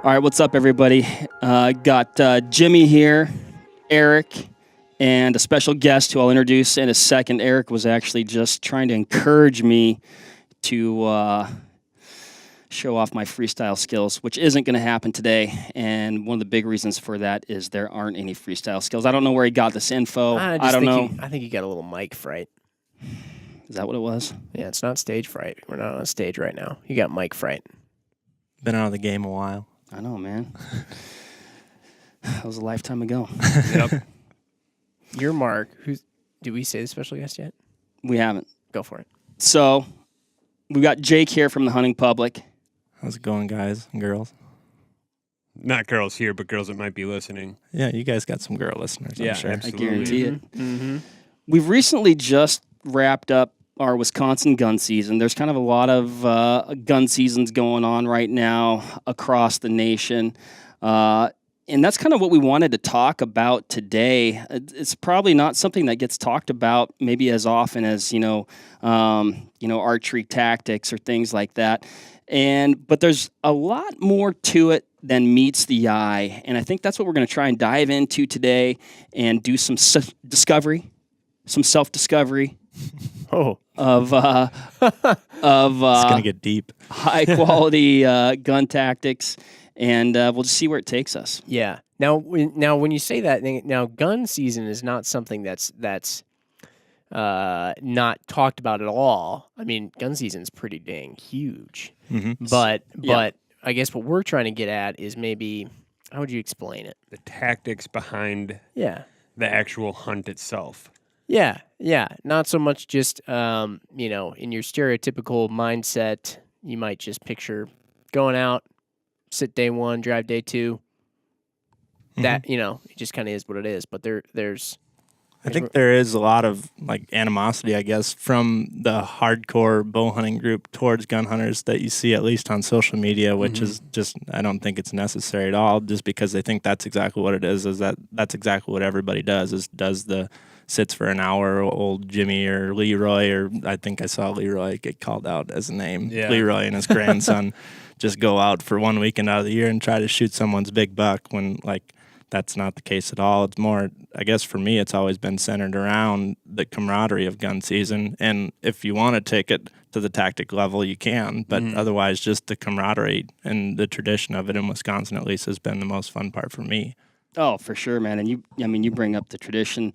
All right, what's up, everybody? Got Jimmy here, Eric, and a special guest who I'll introduce in a second. Eric was actually just trying to encourage me to show off my freestyle skills, which isn't going to happen today. And one of the big reasons for that is there aren't any freestyle skills. I don't know where he got this info. I don't know. I think you got a little mic fright. Is that what it was? Yeah, it's not stage fright. We're not on stage right now. You got mic fright. Been out of the game a while. I know, man. That was a lifetime ago. Yep. You're Mark. Did we say the special guest yet? We haven't. Go for it. So we got Jake here from the Hunting Public. How's it going, guys and girls? Not girls here, but girls that might be listening. Yeah, you guys got some girl listeners, I'm sure. Absolutely. I guarantee it. Mm-hmm. We've recently just wrapped up our Wisconsin gun season. There's kind of a lot of gun seasons going on right now across the nation. And that's kind of what we wanted to talk about today. It's probably not something that gets talked about maybe as often as, archery tactics or things like that. But there's a lot more to it than meets the eye. And I think that's what we're going to try and dive into today and do some self-discovery. Of it's gonna get deep. high quality gun tactics, and we'll just see where it takes us. Yeah. Now, when you say that, now gun season is not something that's not talked about at all. I mean, gun season's pretty dang huge. Mm-hmm. But I guess what we're trying to get at is maybe how would you explain it? The tactics behind Yeah. the actual hunt itself. Yeah. Not so much just, in your stereotypical mindset, you might just picture going out, sit day one, drive day two. Mm-hmm. That, it just kind of is what it is. But there's I think there is a lot of animosity, I guess, from the hardcore bow hunting group towards gun hunters that you see at least on social media, which is just, I don't think it's necessary at all, just because they think that's exactly what it is that's exactly what everybody does the sits for an hour, old Jimmy or Leroy, or I think I saw Leroy get called out as a name. Yeah. Leroy and his grandson just go out for one weekend out of the year and try to shoot someone's big buck when, that's not the case at all. It's more, I guess for me, it's always been centered around the camaraderie of gun season. And if you want to take it to the tactic level, you can. But otherwise, just the camaraderie and the tradition of it in Wisconsin, at least, has been the most fun part for me. Oh, for sure, man. And you bring up the tradition.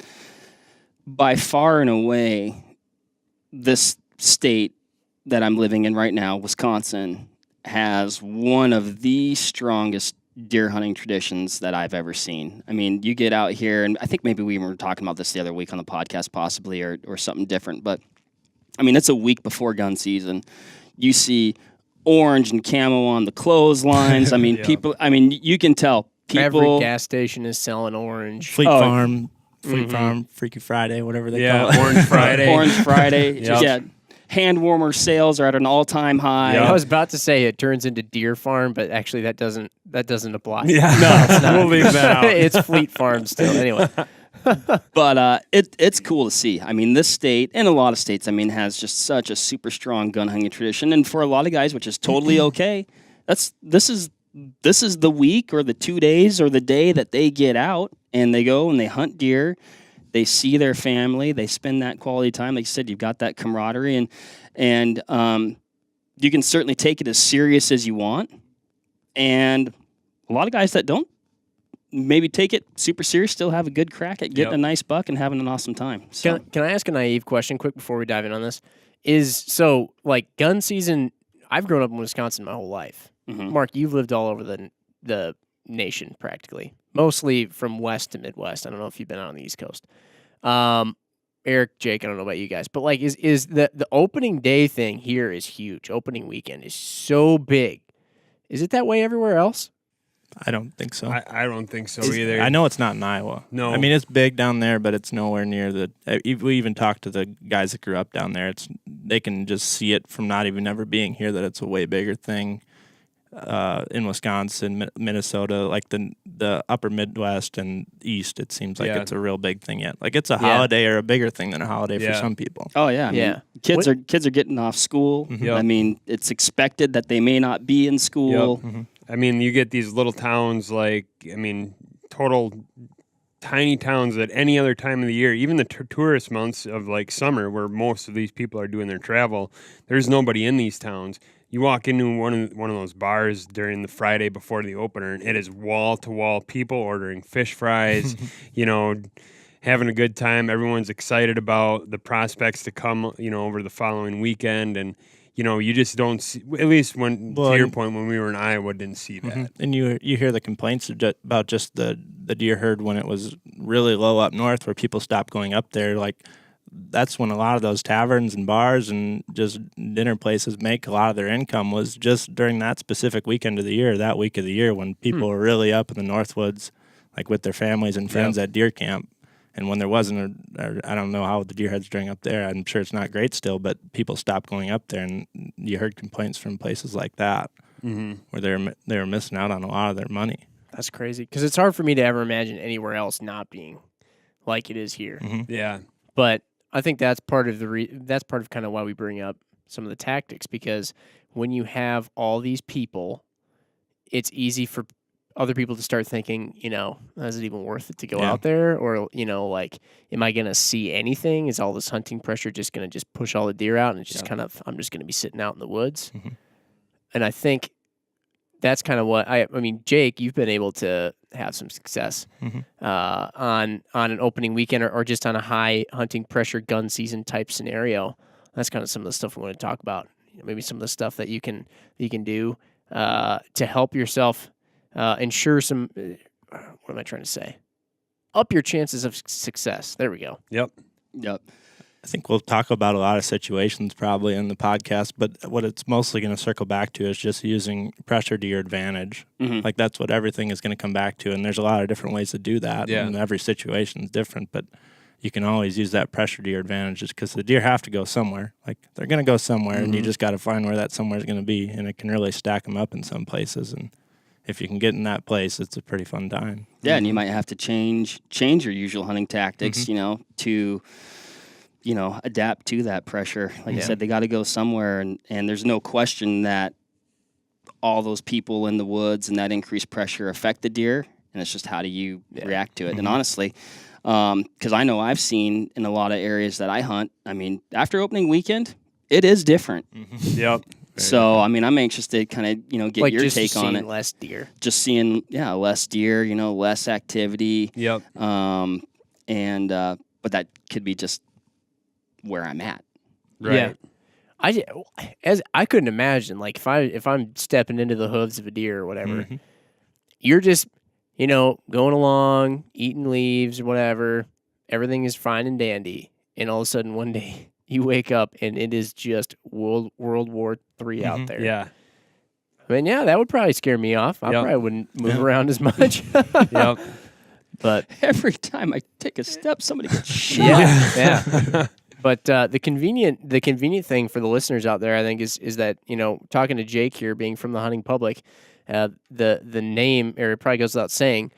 By far and away, this state that I'm living in right now, Wisconsin, has one of the strongest deer hunting traditions that I've ever seen. I mean, you get out here, and I think maybe we were talking about this the other week on the podcast possibly, or something different, but I mean, it's a week before gun season. You see orange and camo on the clotheslines. I mean, you can tell people. every gas station is selling orange. Fleet Farm, Freaky Friday, whatever they call it. Orange Friday. Orange Friday. Yep. Yeah. Hand warmer sales are at an all-time high. Yeah. I was about to say it turns into Deer Farm, but actually that doesn't apply. Yeah, No, it's not. we'll leave that out. It's Fleet Farm still. Anyway. But it's cool to see. I mean, this state and a lot of states, has just such a super strong gun hunting tradition, and for a lot of guys, which is totally okay. This is the week or the 2 days or the day that they get out and they go and they hunt deer. They see their family. They spend that quality time. Like you said, you've got that camaraderie, and you can certainly take it as serious as you want. And a lot of guys that don't maybe take it super serious still have a good crack at getting a nice buck and having an awesome time. So. Can I ask a naive question quick before we dive in on this? Gun season, I've grown up in Wisconsin my whole life. Mm-hmm. Mark, you've lived all over the nation practically, mostly from west to Midwest. I don't know if you've been out on the East Coast. Eric, Jake, I don't know about you guys, but is the opening day thing here is huge. Opening weekend is so big. Is it that way everywhere else? I don't think so. I don't think so either. I know it's not in Iowa. No. I mean, it's big down there, but it's nowhere near we even talked to the guys that grew up down there. They can just see it from not even ever being here that it's a way bigger thing in Wisconsin, Minnesota, like the upper Midwest and East. It seems like it's a real big thing yet. Like it's a holiday or a bigger thing than a holiday for some people. Oh yeah, I mean, kids are getting off school. Yep. I mean, it's expected that they may not be in school. Yep. I mean, you get these little towns total tiny towns at any other time of the year, even the tourist months of like summer where most of these people are doing their travel, there's nobody in these towns. You walk into one of those bars during the Friday before the opener, and it is wall to wall people ordering fish fries, having a good time. Everyone's excited about the prospects to come, over the following weekend, and you just don't see, at least to your point, when we were in Iowa, didn't see that. And you hear the complaints about just the deer herd when it was really low up north, where people stopped going up there. Like, that's when a lot of those taverns and bars and just dinner places make a lot of their income, was just during that specific weekend of the year, that week of the year, when people were really up in the Northwoods, like with their families and friends at deer camp. And when there wasn't, I don't know how the deer head's doing up there. I'm sure it's not great still, but people stopped going up there, and you heard complaints from places like that where they were missing out on a lot of their money. That's crazy, because it's hard for me to ever imagine anywhere else not being like it is here. Yeah, but I think that's part of that's part of kind of why we bring up some of the tactics, because when you have all these people, it's easy for other people to start thinking, is it even worth it to go out there? Or, like, am I going to see anything? Is all this hunting pressure just going to just push all the deer out, and it's just I'm just going to be sitting out in the woods? And I think that's kind of what I mean, Jake, you've been able to have some success on an opening weekend or just on a high hunting pressure gun season type scenario. That's kind of some of the stuff we want to talk about. Maybe some of the stuff that you can do to help yourself ensure some, what am I trying to say? Up your chances of success. There we go. Yep. I think we'll talk about a lot of situations probably in the podcast, but what it's mostly going to circle back to is just using pressure to your advantage. Like, that's what everything is going to come back to, and there's a lot of different ways to do that, and every situation is different, but you can always use that pressure to your advantage, just because the deer have to go somewhere. Like, they're going to go somewhere, and you just got to find where that somewhere is going to be, and it can really stack them up in some places, and if you can get in that place, it's a pretty fun time. Yeah, and you might have to change your usual hunting tactics, to adapt to that pressure. Like I said, they got to go somewhere, and there's no question that all those people in the woods and that increased pressure affect the deer, and it's just how do you react to it. And honestly, because I know I've seen in a lot of areas that I hunt, I mean, after opening weekend, it is different. Yep. So, I mean, I'm anxious to kind of, get like your take on it. Less deer. Just seeing, less deer, less activity. Yep. But that could be just where I'm at. Right. Yeah. I couldn't imagine, like, if I'm stepping into the hooves of a deer or whatever, you're just, going along, eating leaves or whatever. Everything is fine and dandy. And all of a sudden one day you wake up and it is just World War III out there. Yeah. I mean, that would probably scare me off. I probably wouldn't move around as much. Yep. But every time I take a step, somebody gets shot. Yeah. But the convenient thing for the listeners out there, I think, is that, talking to Jake here, being from the hunting public, the name, or it probably goes without saying,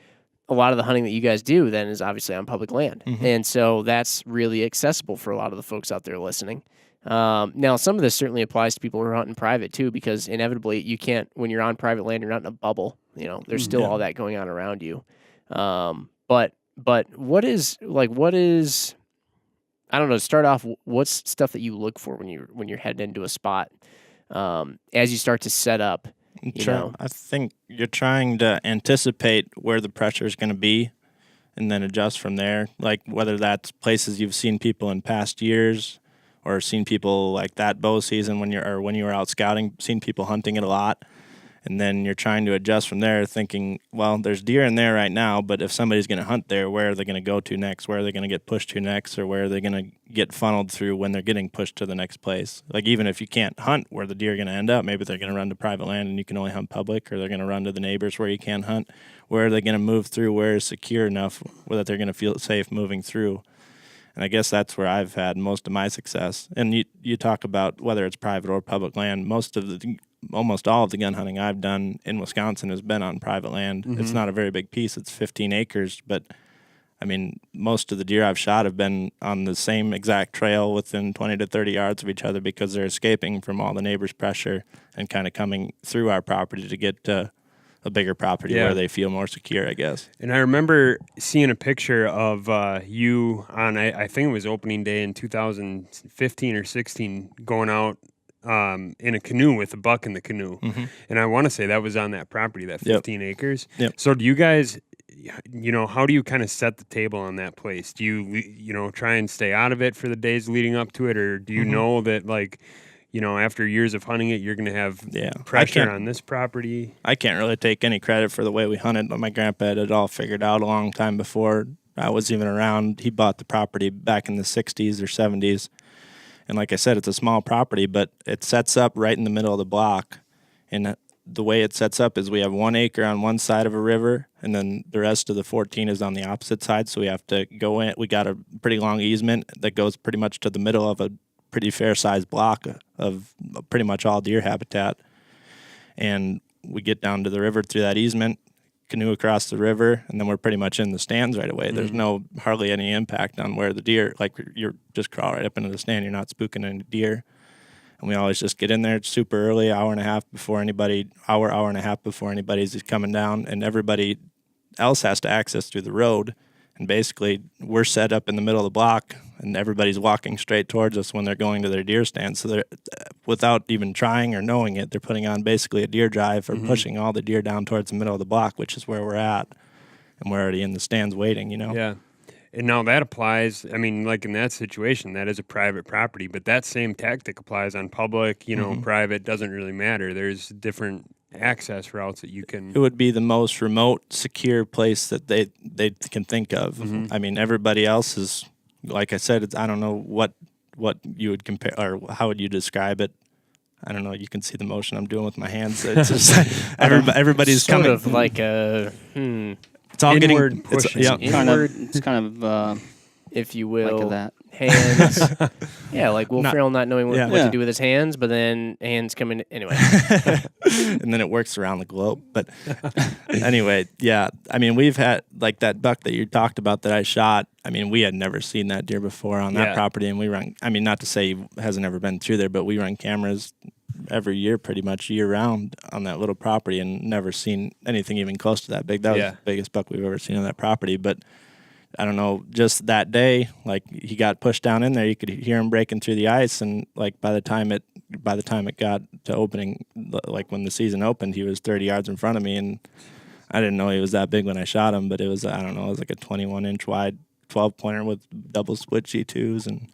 a lot of the hunting that you guys do then is obviously on public land. And so that's really accessible for a lot of the folks out there listening. Now, some of this certainly applies to people who are hunting private too, because inevitably you can't, when you're on private land, you're not in a bubble. There's still all that going on around you. But what is, I don't know, to start off, what's stuff that you look for when you're heading into a spot, as you start to set up? I think you're trying to anticipate where the pressure is going to be and then adjust from there. Like, whether that's places you've seen people in past years or seen people like that bow season when you were out scouting, seen people hunting it a lot. And then you're trying to adjust from there, thinking, well, there's deer in there right now, but if somebody's going to hunt there, where are they going to go to next? Where are they going to get pushed to next? Or where are they going to get funneled through when they're getting pushed to the next place? Like, even if you can't hunt where the deer are going to end up, maybe they're going to run to private land and you can only hunt public, or they're going to run to the neighbors where you can hunt. Where are they going to move through? Where is secure enough that they're going to feel safe moving through? And I guess that's where I've had most of my success. And you talk about whether it's private or public land. Almost all of the gun hunting I've done in Wisconsin has been on private land. It's not a very big piece. It's 15 acres. But, I mean, most of the deer I've shot have been on the same exact trail within 20 to 30 yards of each other, because they're escaping from all the neighbors' pressure and kind of coming through our property to get to a bigger property where they feel more secure, I guess. And I remember seeing a picture of you on, I think it was opening day in 2015 or 16, going out in a canoe with a buck in the canoe. Mm-hmm. And I want to say that was on that property, that 15 acres. Yep. So do you guys, how do you kind of set the table on that place? Do you, try and stay out of it for the days leading up to it? Or do you know that, like, after years of hunting it, you're going to have pressure on this property? I can't really take any credit for the way we hunted, but my grandpa had it all figured out a long time before I was even around. He bought the property back in the 60s or 70s. And like I said, it's a small property, but it sets up right in the middle of the block. And the way it sets up is we have 1 acre on one side of a river, and then the rest of the 14 is on the opposite side. So we have to go in. We got a pretty long easement that goes pretty much to the middle of a pretty fair-sized block of pretty much all deer habitat. And we get down to the river through that easement, canoe across the river, and then we're pretty much in the stands right away. There's hardly any impact on where the deer, like you're just crawl right up into the stand. You're not spooking any deer. And we always just get in there super early, hour and a half before anybody's coming down, and everybody else has to access through the road. And basically, we're set up in the middle of the block, and everybody's walking straight towards us when they're going to their deer stand. So they're, without even trying or knowing it, they're putting on basically a deer drive or pushing all the deer down towards the middle of the block, which is where we're at. And we're already in the stands waiting, Yeah. And now that applies, I mean, like in that situation, that is a private property, but that same tactic applies on public, private, doesn't really matter. There's different access routes that you can. It would be the most remote, secure place that they can think of. I mean, everybody else is, like I said, I don't know what you would compare, or how would you describe it? I don't know. You can see the motion I'm doing with my hands. It's just, everybody's sort coming. of like a It's all inward getting pushing. It's kind of if you will, like that. hands. Like Will Ferrell not knowing what to do with his hands, but then hands come in anyway. And then it works around the globe. But anyway, I mean, we've had, like, that buck that you talked about that I shot. I mean, we had never seen that deer before on that property, and we run, I mean, not to say he hasn't ever been through there, but we run cameras every year, pretty much year round, on that little property, and never seen anything even close to that big. That was the biggest buck we've ever seen on that property. But I don't know, just that day, like, he got pushed down in there. You could hear him breaking through the ice, and like by the time it got to opening, like when the season opened, he was 30 yards in front of me, and I didn't know he was that big when I shot him. But it was, I don't know, it was like a 21-inch wide 12-pointer with double split G2s, and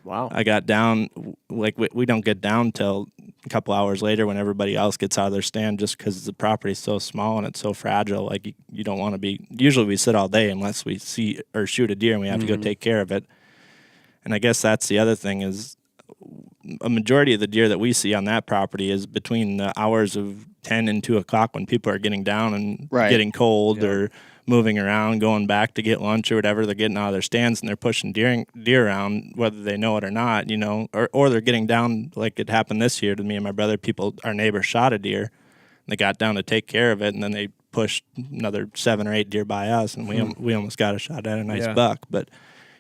wow. I got down, like, we don't get down till a couple hours later when everybody else gets out of their stand, just because the property's so small and it's so fragile. Like, you don't want to be, usually we sit all day unless we see or shoot a deer and we have to go take care of it. And I guess that's the other thing, is a majority of the deer that we see on that property is between the hours of 10 and 2 o'clock, when people are getting down and getting cold or moving around, going back to get lunch or whatever. They're getting out of their stands and they're pushing deer around, whether they know it or not, or they're getting down, like it happened this year to me and my brother. Our neighbor shot a deer, and they got down to take care of it, and then they pushed another 7 or 8 deer by us, and we almost got a shot at a nice buck. But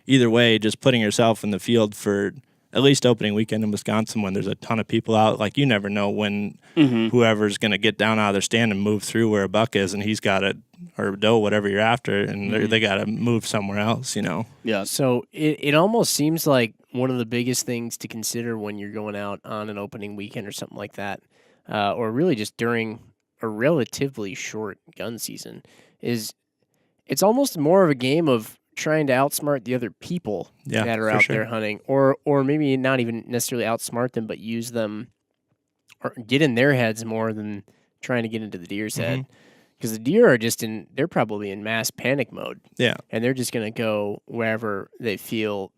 either way, just putting yourself in the field for at least opening weekend in Wisconsin, when there's a ton of people out, like, you never know when whoever's going to get down out of their stand and move through where a buck is, and he's got it, or doe, whatever you're after, and they got to move somewhere else, Yeah. So it almost seems like one of the biggest things to consider when you're going out on an opening weekend or something like that, or really just during a relatively short gun season, is it's almost more of a game of trying to outsmart the other people that are out there hunting, or maybe not even necessarily outsmart them, but use them or get in their heads more than trying to get into the deer's head. Because the deer are they're probably in mass panic mode. Yeah. And they're just going to go wherever they feel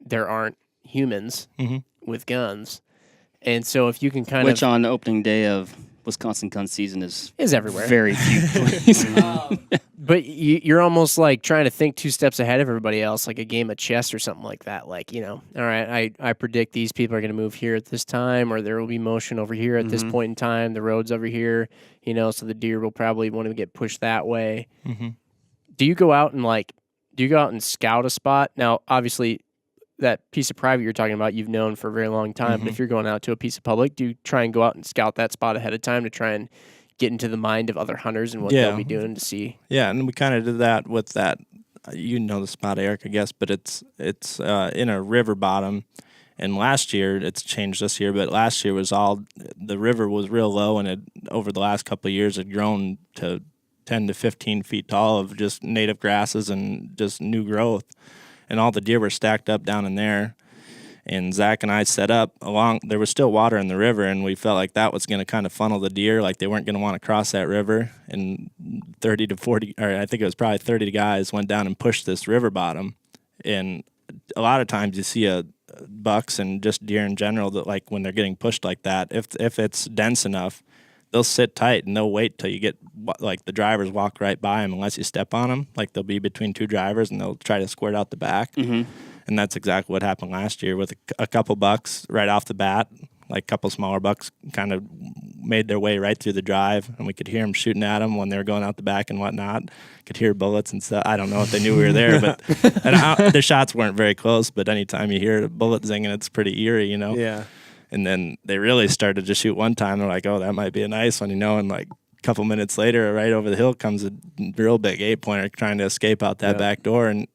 there aren't humans with guns. And so if you can Which on the opening day of Wisconsin gun season is everywhere. Very few places. But you're almost like trying to think 2 steps ahead of everybody else, like a game of chess or something like that. Like, all right, I predict these people are going to move here at this time, or there will be motion over here at this point in time. The road's over here, so the deer will probably want to get pushed that way. Do you go out and scout a spot? Now, obviously, that piece of private you're talking about, you've known for a very long time. But if you're going out to a piece of public, do you try and go out and scout that spot ahead of time to try and get into the mind of other hunters and what Yeah. they'll be doing to see. Yeah, and we kind of did that with that. You know the spot, Eric, I guess, but it's in a river bottom. And last year, it's changed this year, but last year was the river was real low, and it, over the last couple of years, had grown to 10 to 15 feet tall of just native grasses and just new growth. And all the deer were stacked up down in there. And Zach and I set up there was still water in the river, and we felt like that was going to kind of funnel the deer, like they weren't going to want to cross that river. And 30 to 40, or I think it was probably 30 guys went down and pushed this river bottom. And a lot of times you see bucks and just deer in general that, like, when they're getting pushed like that, if it's dense enough, they'll sit tight and they'll wait till you get, like, the drivers walk right by them unless you step on them. Like, they'll be between two drivers and they'll try to squirt out the back. Mm-hmm. And that's exactly what happened last year with a couple bucks right off the bat. Like, a couple smaller bucks kind of made their way right through the drive, and we could hear them shooting at them when they were going out the back and whatnot. Could hear bullets and stuff. I don't know if they knew we were there, but the shots weren't very close. But anytime you hear a bullet zinging, it's pretty eerie, you know? Yeah. And then they really started to shoot one time. They're like, oh, that might be a nice one, you know? And, like, a couple minutes later, right over the hill comes a real big 8-pointer trying to escape out that back door. And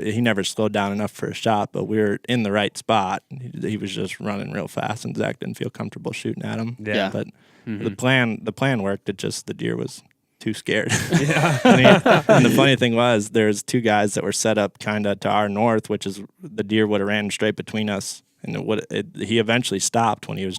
he never slowed down enough for a shot, but we were in the right spot. He was just running real fast, and Zach didn't feel comfortable shooting at him. Yeah. But the plan worked. It just, the deer was too scared. Yeah. And the funny thing was, there's two guys that were set up kind of to our north, which is the deer would have ran straight between us. And he eventually stopped when he was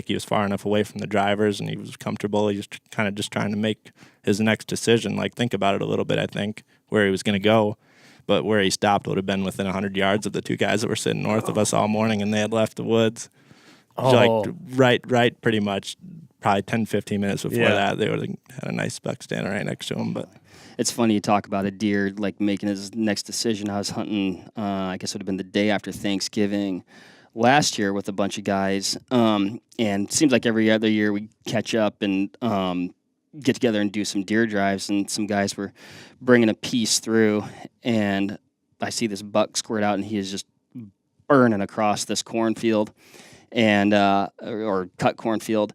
he was far enough away from the drivers and he was comfortable. He was kind of just trying to make his next decision. Like, think about it a little bit, I think, where he was going to go. But where he stopped would have been within 100 yards of the two guys that were sitting north of us all morning, and they had left the woods. Like, right, pretty much, probably 10, 15 minutes before that, they would have had a nice buck standing right next to him. But It's funny you talk about a deer, like, making his next decision. I was hunting, I guess it would have been the day after Thanksgiving last year with a bunch of guys, and it seems like every other year we catch up and get together and do some deer drives, and some guys were bringing a piece through, and I see this buck squirt out, and he is just burning across this cornfield, and or cut cornfield,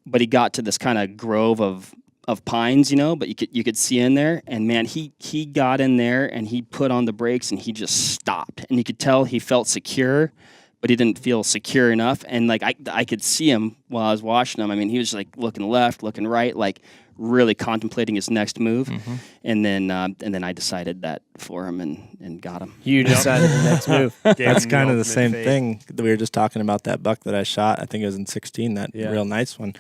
but he got to this kind of grove of pines, you know, but you could see in there, and man, he got in there and he put on the brakes and he just stopped, and you could tell he felt secure, but he didn't feel secure enough, and like I could see him while I was watching him. I mean, he was like looking left, looking right, like really contemplating his next move, and then I decided that for him and got him. You decided the next move. that's kind of the same thing that we were just talking about, that buck that I shot. I think it was in 16, that real nice one.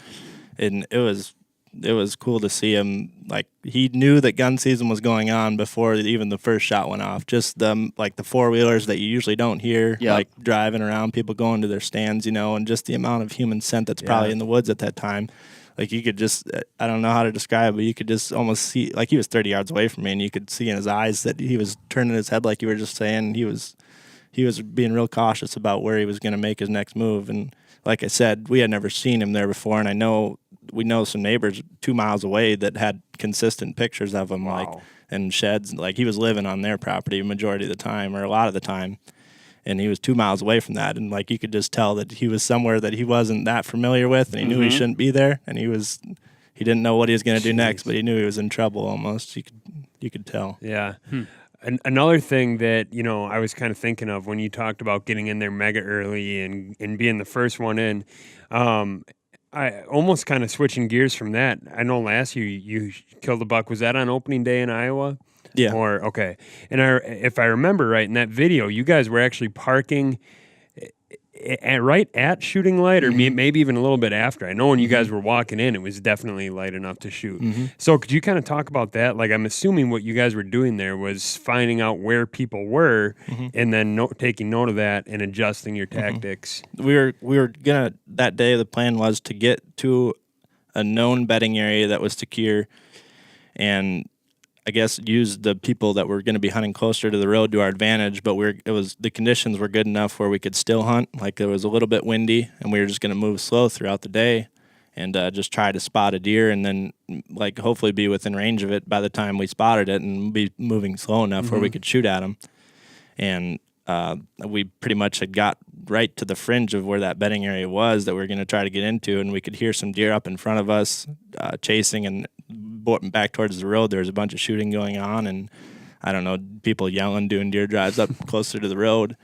And it was cool to see him. Like, he knew that gun season was going on before even the first shot went off. Just like the four-wheelers that you usually don't hear, like driving around, people going to their stands, you know, and just the amount of human scent that's probably in the woods at that time. Like, you could just, I don't know how to describe it, but you could just almost see, like, he was 30 yards away from me, and you could see in his eyes that he was turning his head, like you were just saying. He was being real cautious about where he was going to make his next move. And like I said, we had never seen him there before, and we know some neighbors 2 miles away that had consistent pictures of him, like, in sheds. Like, he was living on their property majority of the time, or a lot of the time. And he was 2 miles away from that, and like, you could just tell that he was somewhere that he wasn't that familiar with, and he knew he shouldn't be there, and he didn't know what he was going to do next, but he knew he was in trouble almost. You could tell. Yeah. Another thing that, you know, I was kind of thinking of when you talked about getting in there mega early and being the first one in, I almost kind of switching gears from that. I know last year you killed a buck. Was that on opening day in Iowa? Yeah. Okay. And if I remember right, in that video, you guys were actually parking right at shooting light, or maybe even a little bit after. I know when you guys were walking in, it was definitely light enough to shoot. So could you kind of talk about that? Like, I'm assuming what you guys were doing there was finding out where people were, and then taking note of that and adjusting your tactics. We were gonna, that day, the plan was to get to a known bedding area that was secure, and I guess use the people that were going to be hunting closer to the road to our advantage, but the conditions were good enough where we could still hunt. Like, it was a little bit windy, and we were just going to move slow throughout the day and just try to spot a deer, and then, like, hopefully be within range of it by the time we spotted it, and be moving slow enough where we could shoot at them. And we pretty much had got right to the fringe of where that bedding area was that we were going to try to get into, and we could hear some deer up in front of us chasing, and back towards the road there was a bunch of shooting going on, and I don't know, people yelling, doing deer drives up closer to the road.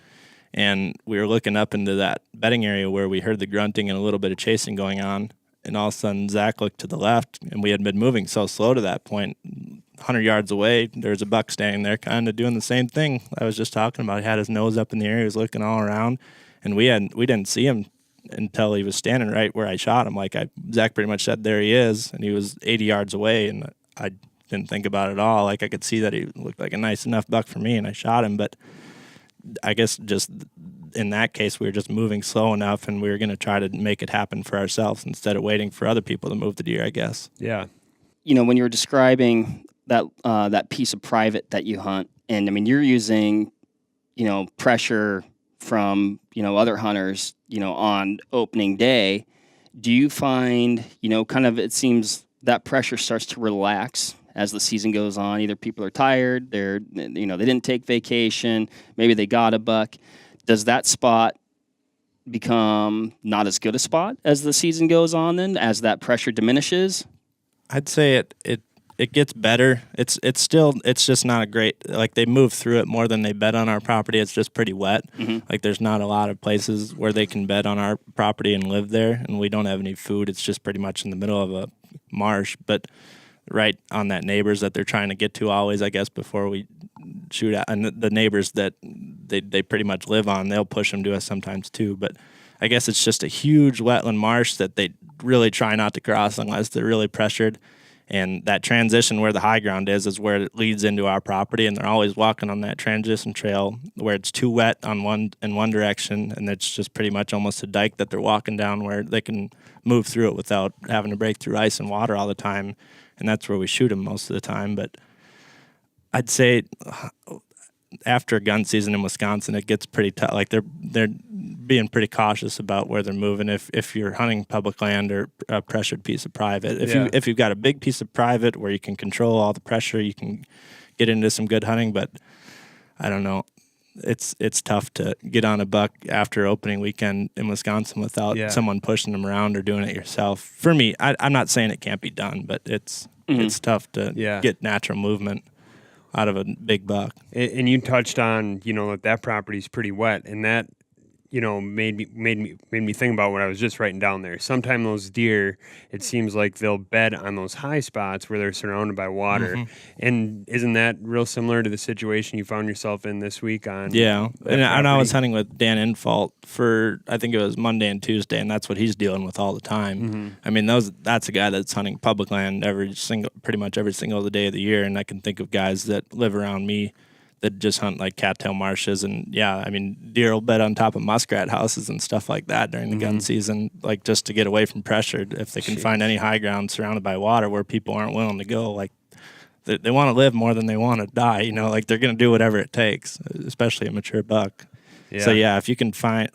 And we were looking up into that bedding area where we heard the grunting and a little bit of chasing going on. And all of a sudden, Zach looked to the left, and we had been moving so slow to that point. 100 yards away, there was a buck standing there kind of doing the same thing I was just talking about. He had his nose up in the air. He was looking all around. And we didn't see him until he was standing right where I shot him. Zach pretty much said, there he is. And he was 80 yards away, and I didn't think about it at all. I could see that he looked like a nice enough buck for me, and I shot him. But I guess just in that case, we were just moving slow enough, and we were going to try to make it happen for ourselves instead of waiting for other people to move the deer, I guess. Yeah. When you were describing that piece of private that you hunt, and I mean, you're using, pressure from, other hunters, on opening day, do you find, it seems that pressure starts to relax as the season goes on? Either people are tired, they didn't take vacation, maybe they got a buck. Does that spot become not as good a spot as the season goes on then, as that pressure diminishes? I'd say it gets better. It's just not a great, they move through it more than they bed on our property. It's just pretty wet. Mm-hmm. There's not a lot of places where they can bed on our property and live there, and we don't have any food. It's just pretty much in the middle of a marsh, but right on that neighbors that they're trying to get to always, I guess, before we shoot at. And the neighbors that they pretty much live on, they'll push them to us sometimes too. But I guess it's just a huge wetland marsh that they really try not to cross unless they're really pressured. And that transition where the high ground is where it leads into our property, and they're always walking on that transition trail where it's too wet in one direction, and it's just pretty much almost a dike that they're walking down where they can move through it without having to break through ice and water all the time. And that's where we shoot them most of the time. But I'd say after gun season in Wisconsin, it gets pretty tough. They're being pretty cautious about where they're moving. If you're hunting public land or a pressured piece of private, if you've got a big piece of private where you can control all the pressure, you can get into some good hunting. But I don't know. It's tough to get on a buck after opening weekend in Wisconsin without someone pushing them around or doing it yourself. For me, I'm not saying it can't be done, but it's tough to get natural movement out of a big buck. And you touched on, that property's pretty wet, and that, made me think about what I was just writing down there. Sometimes those deer, it seems like they'll bed on those high spots where they're surrounded by water. Mm-hmm. And isn't that real similar to the situation you found yourself in this week on? Yeah. And I was hunting with Dan Infault for, I think it was Monday and Tuesday, and that's what he's dealing with all the time. Mm-hmm. I mean, that's a guy that's hunting public land pretty much every single day of the year. And I can think of guys that live around me that just hunt cattail marshes, and deer will bed on top of muskrat houses and stuff like that during the gun season, just to get away from pressure. If they can find any high ground surrounded by water where people aren't willing to go, they want to live more than they want to die. They're going to do whatever it takes, especially a mature buck. Yeah. So if you can find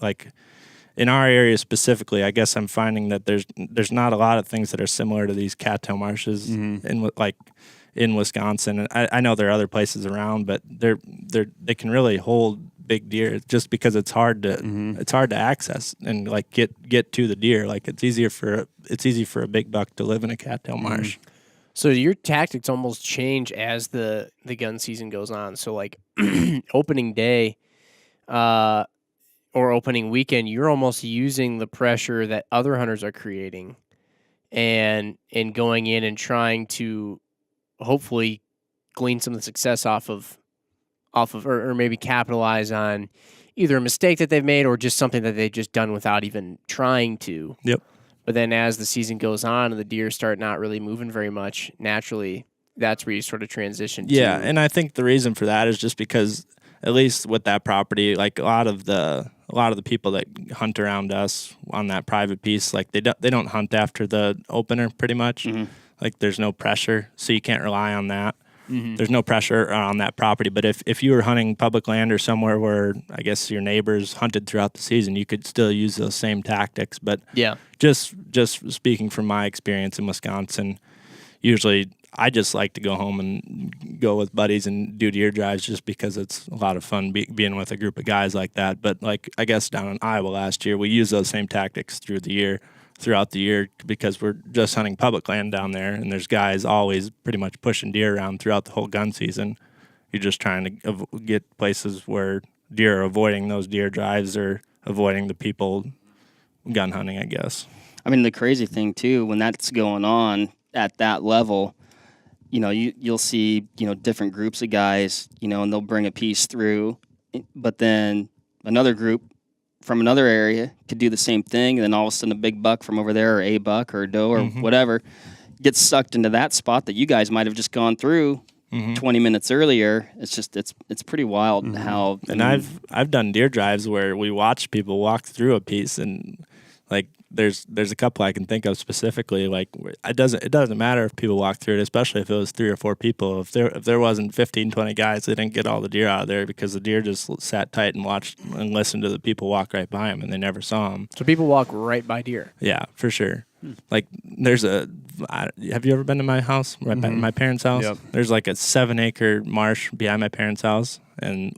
in our area specifically, I guess I'm finding that there's not a lot of things that are similar to these cattail marshes in Wisconsin. And I know there are other places around, but they can really hold big deer just because it's hard to access and get to the deer. It's easy for a big buck to live in a cattail marsh. So your tactics almost change as the gun season goes on. So opening day or opening weekend, you're almost using the pressure that other hunters are creating and going in and trying to hopefully glean some of the success off of or maybe capitalize on either a mistake that they've made or just something that they've just done without even trying to. Yep. But then as the season goes on and the deer start not really moving very much, naturally, that's where you sort of transition to. Yeah, and I think the reason for that is just because, at least with that property, a lot of the people that hunt around us on that private piece, they don't hunt after the opener pretty much. Mm-hmm. There's no pressure, so you can't rely on that. Mm-hmm. There's no pressure on that property. But if you were hunting public land or somewhere where I guess your neighbors hunted throughout the season, you could still use those same tactics. But just speaking from my experience in Wisconsin, usually I just like to go home and go with buddies and do deer drives just because it's a lot of fun being with a group of guys like that. But like I guess down in Iowa last year, we used those same tactics throughout the year because we're just hunting public land down there, and there's guys always pretty much pushing deer around throughout the whole gun season. You're just trying to get places where deer are avoiding those deer drives or avoiding the people gun hunting, I guess. I mean, the crazy thing too, when that's going on at that level, you'll see, different groups of guys, and they'll bring a piece through, but then another group from another area could do the same thing, and then all of a sudden a big buck from over there, or a buck or a doe or whatever, gets sucked into that spot that you guys might have just gone through 20 minutes earlier. It's just it's pretty wild how. And I've done deer drives where we watch people walk through a piece, and like there's a couple I can think of specifically. Like it doesn't matter if people walk through it, especially if it was 3 or 4 people. If there wasn't 15, 20 guys, they didn't get all the deer out of there because the deer just sat tight and watched and listened to the people walk right by them, and they never saw them. So people walk right by deer. Yeah, for sure. Like have you ever been to my house, right by my parents' house? Yep. There's like a 7-acre marsh behind my parents' house, and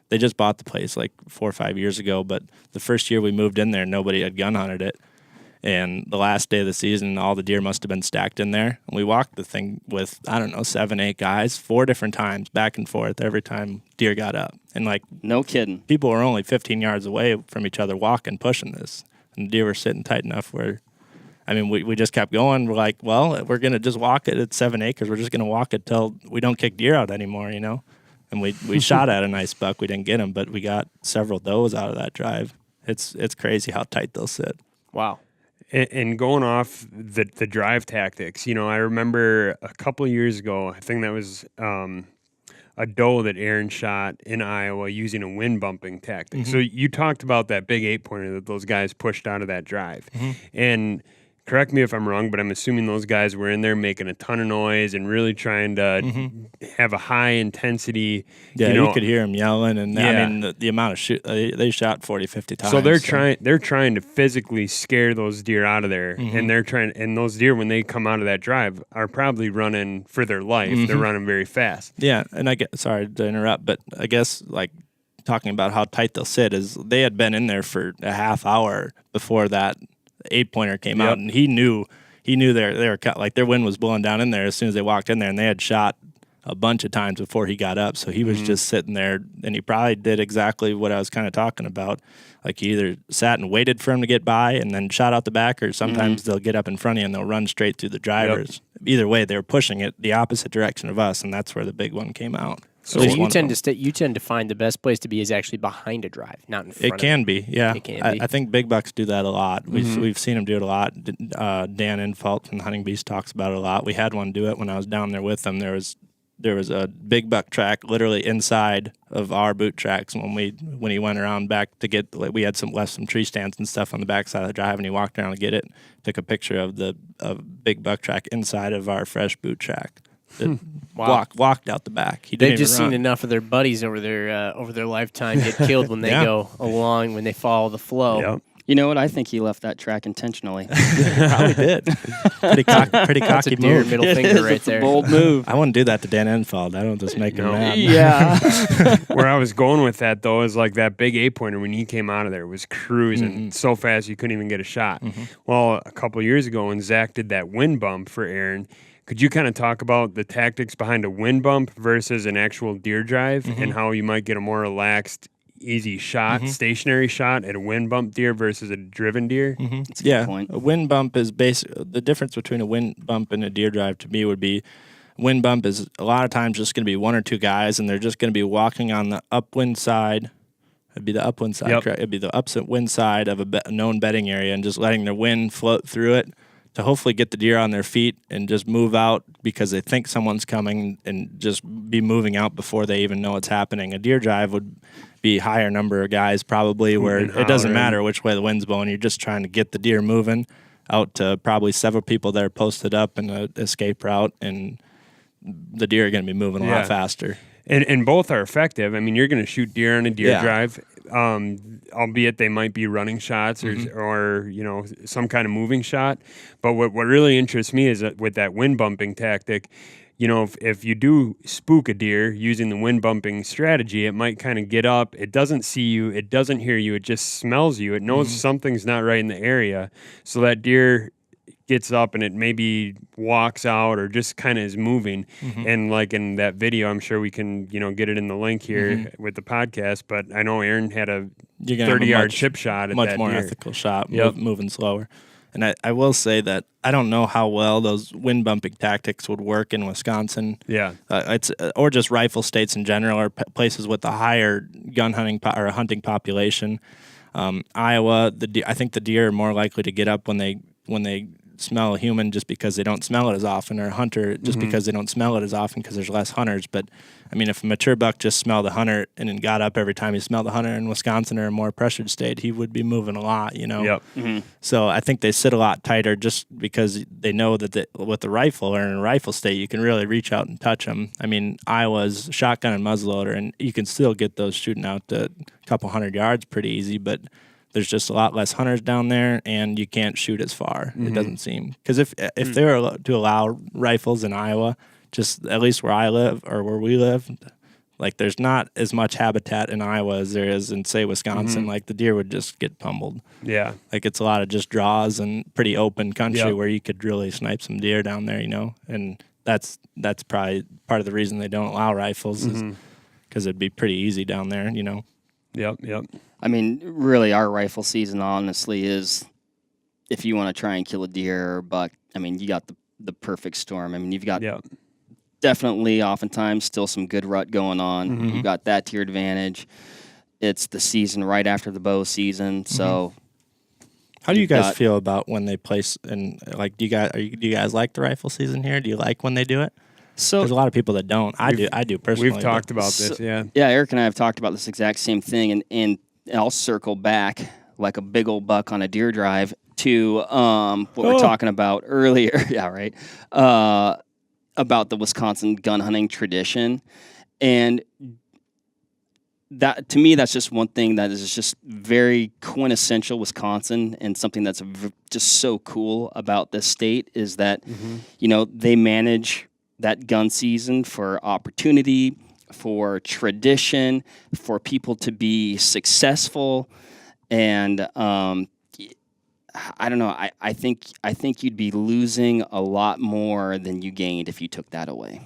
they just bought the place like 4 or 5 years ago. But the first year we moved in there, nobody had gun hunted it. And the last day of the season, all the deer must have been stacked in there. And we walked the thing with, 7, 8 guys, 4 different times, back and forth, every time deer got up. And like, no kidding. people were only 15 yards away from each other walking, pushing this. And the deer were sitting tight enough where, we just kept going. We're like, well, we're going to just walk it at 7 acres. We're just going to walk it till we don't kick deer out anymore, And we shot at a nice buck. We didn't get him, but we got several does out of that drive. It's crazy how tight they'll sit. Wow. And going off the drive tactics, I remember a couple of years ago, I think that was a doe that Aaron shot in Iowa using a wind bumping tactic. So you talked about that big 8-pointer that those guys pushed out of that drive. And correct me if I'm wrong, but I'm assuming those guys were in there making a ton of noise and really trying to have a high intensity. Yeah, you could hear them yelling, and the amount of shoot they shot 40, 50 times. So they're trying to physically scare those deer out of there, and those deer, when they come out of that drive, are probably running for their life. They're running very fast. Yeah, and sorry to interrupt, but I guess like talking about how tight they'll sit is they had been in there for a half hour before that 8-pointer came out, and he knew they were cut. Like their wind was blowing down in there as soon as they walked in there, and they had shot a bunch of times before he got up. So he was just sitting there, and he probably did exactly what I was kind of talking about. Like he either sat and waited for him to get by and then shot out the back, or sometimes they'll get up in front of you and they'll run straight through the drivers. Either way, they were pushing it the opposite direction of us, and that's where the big one came out. So you tend to find the best place to be is actually behind a drive, not in front. It can be, yeah. It can be. I think big bucks do that a lot. We've seen them do it a lot. Dan Infalt from Hunting Beast talks about it a lot. We had one do it when I was down there with them. There was a big buck track literally inside of our boot tracks when he went around back to get, like, we had left some tree stands and stuff on the back side of the drive, and he walked around to get it. Took a picture of the big buck track inside of our fresh boot track. Wow. Walked out the back. They've just seen enough of their buddies over their lifetime get killed when they go along, when they follow the flow. Yep. You know what? I think he left that track intentionally. Probably did. Pretty cocky That's a deer move. middle finger right It's a there. bold move. I wouldn't do that to Dan Infalt. I don't just make him mad. Yeah. Where I was going with that, though, is like that big 8-pointer when he came out of there was cruising so fast you couldn't even get a shot. Well, a couple of years ago when Zach did that wind bump for Aaron, could you kind of talk about the tactics behind a wind bump versus an actual deer drive and how you might get a more relaxed, easy shot, stationary shot at a wind bump deer versus a driven deer? That's a good point. A wind bump is the difference between a wind bump and a deer drive to me would be wind bump is a lot of times just going to be 1 or 2 guys, and they're just going to be walking on the upwind side. It'd be the upwind side, correct? It'd be the upwind side of a known bedding area and just letting their wind float through it to hopefully get the deer on their feet and just move out because they think someone's coming and just be moving out before they even know what's happening. A deer drive would be higher number of guys probably where it doesn't matter which way the wind's blowing. You're just trying to get the deer moving out to probably several people that are posted up in an escape route, and the deer are going to be moving a lot faster. And both are effective. I mean, you're going to shoot deer on a deer drive, albeit they might be running shots or some kind of moving shot. But what really interests me is that with that wind bumping tactic, if you do spook a deer using the wind bumping strategy, it might kind of get up. It doesn't see you. It doesn't hear you. It just smells you. It knows something's not right in the area. So that deer gets up and it maybe walks out or just kind of is moving. And like in that video, I'm sure we can, get it in the link here with the podcast. But I know Aaron had a 30-yard chip shot at much that more deer. ethical shot, moving slower. And I will say that I don't know how well those wind bumping tactics would work in Wisconsin. Yeah, or just rifle states in general, or places with a higher gun hunting or hunting population. Iowa, I think the deer are more likely to get up when they smell a human just because they don't smell it as often, or a hunter just because they don't smell it as often because there's less hunters. But I mean, if a mature buck just smelled a hunter and then got up every time he smelled a hunter in Wisconsin or a more pressured state, he would be moving a lot, Yep. So I think they sit a lot tighter just because they know that with the rifle or in a rifle state, you can really reach out and touch them. I mean, Iowa's shotgun and muzzleloader, and you can still get those shooting out to a couple 100 yards pretty easy, but there's just a lot less hunters down there, and you can't shoot as far. It doesn't seem, because if they were to allow rifles in Iowa, just at least where I live or where we live, like there's not as much habitat in Iowa as there is in, say, Wisconsin. Like the deer would just get pummeled. Yeah, like it's a lot of just draws and pretty open country where you could really snipe some deer down there, and that's probably part of the reason they don't allow rifles is because it'd be pretty easy down there, Yep. I mean, really, our rifle season honestly is, if you want to try and kill a deer or a buck, I mean, you got the perfect storm. I mean, you've got definitely oftentimes still some good rut going on. You've got that to your advantage. It's the season right after the bow season, so. How do you guys feel about when they place, and like, do you guys like the rifle season here? Do you like when they do it? So there's a lot of people that don't. I do personally. We've talked about this, Yeah, Eric and I have talked about this exact same thing, and I'll circle back like a big old buck on a deer drive to what we we're talking about earlier. Yeah, right. About the Wisconsin gun hunting tradition, and that to me, that's just one thing that is just very quintessential Wisconsin, and something that's just so cool about this state is that they manage that gun season for opportunity, for tradition, for people to be successful, and I don't know. I think you'd be losing a lot more than you gained if you took that away.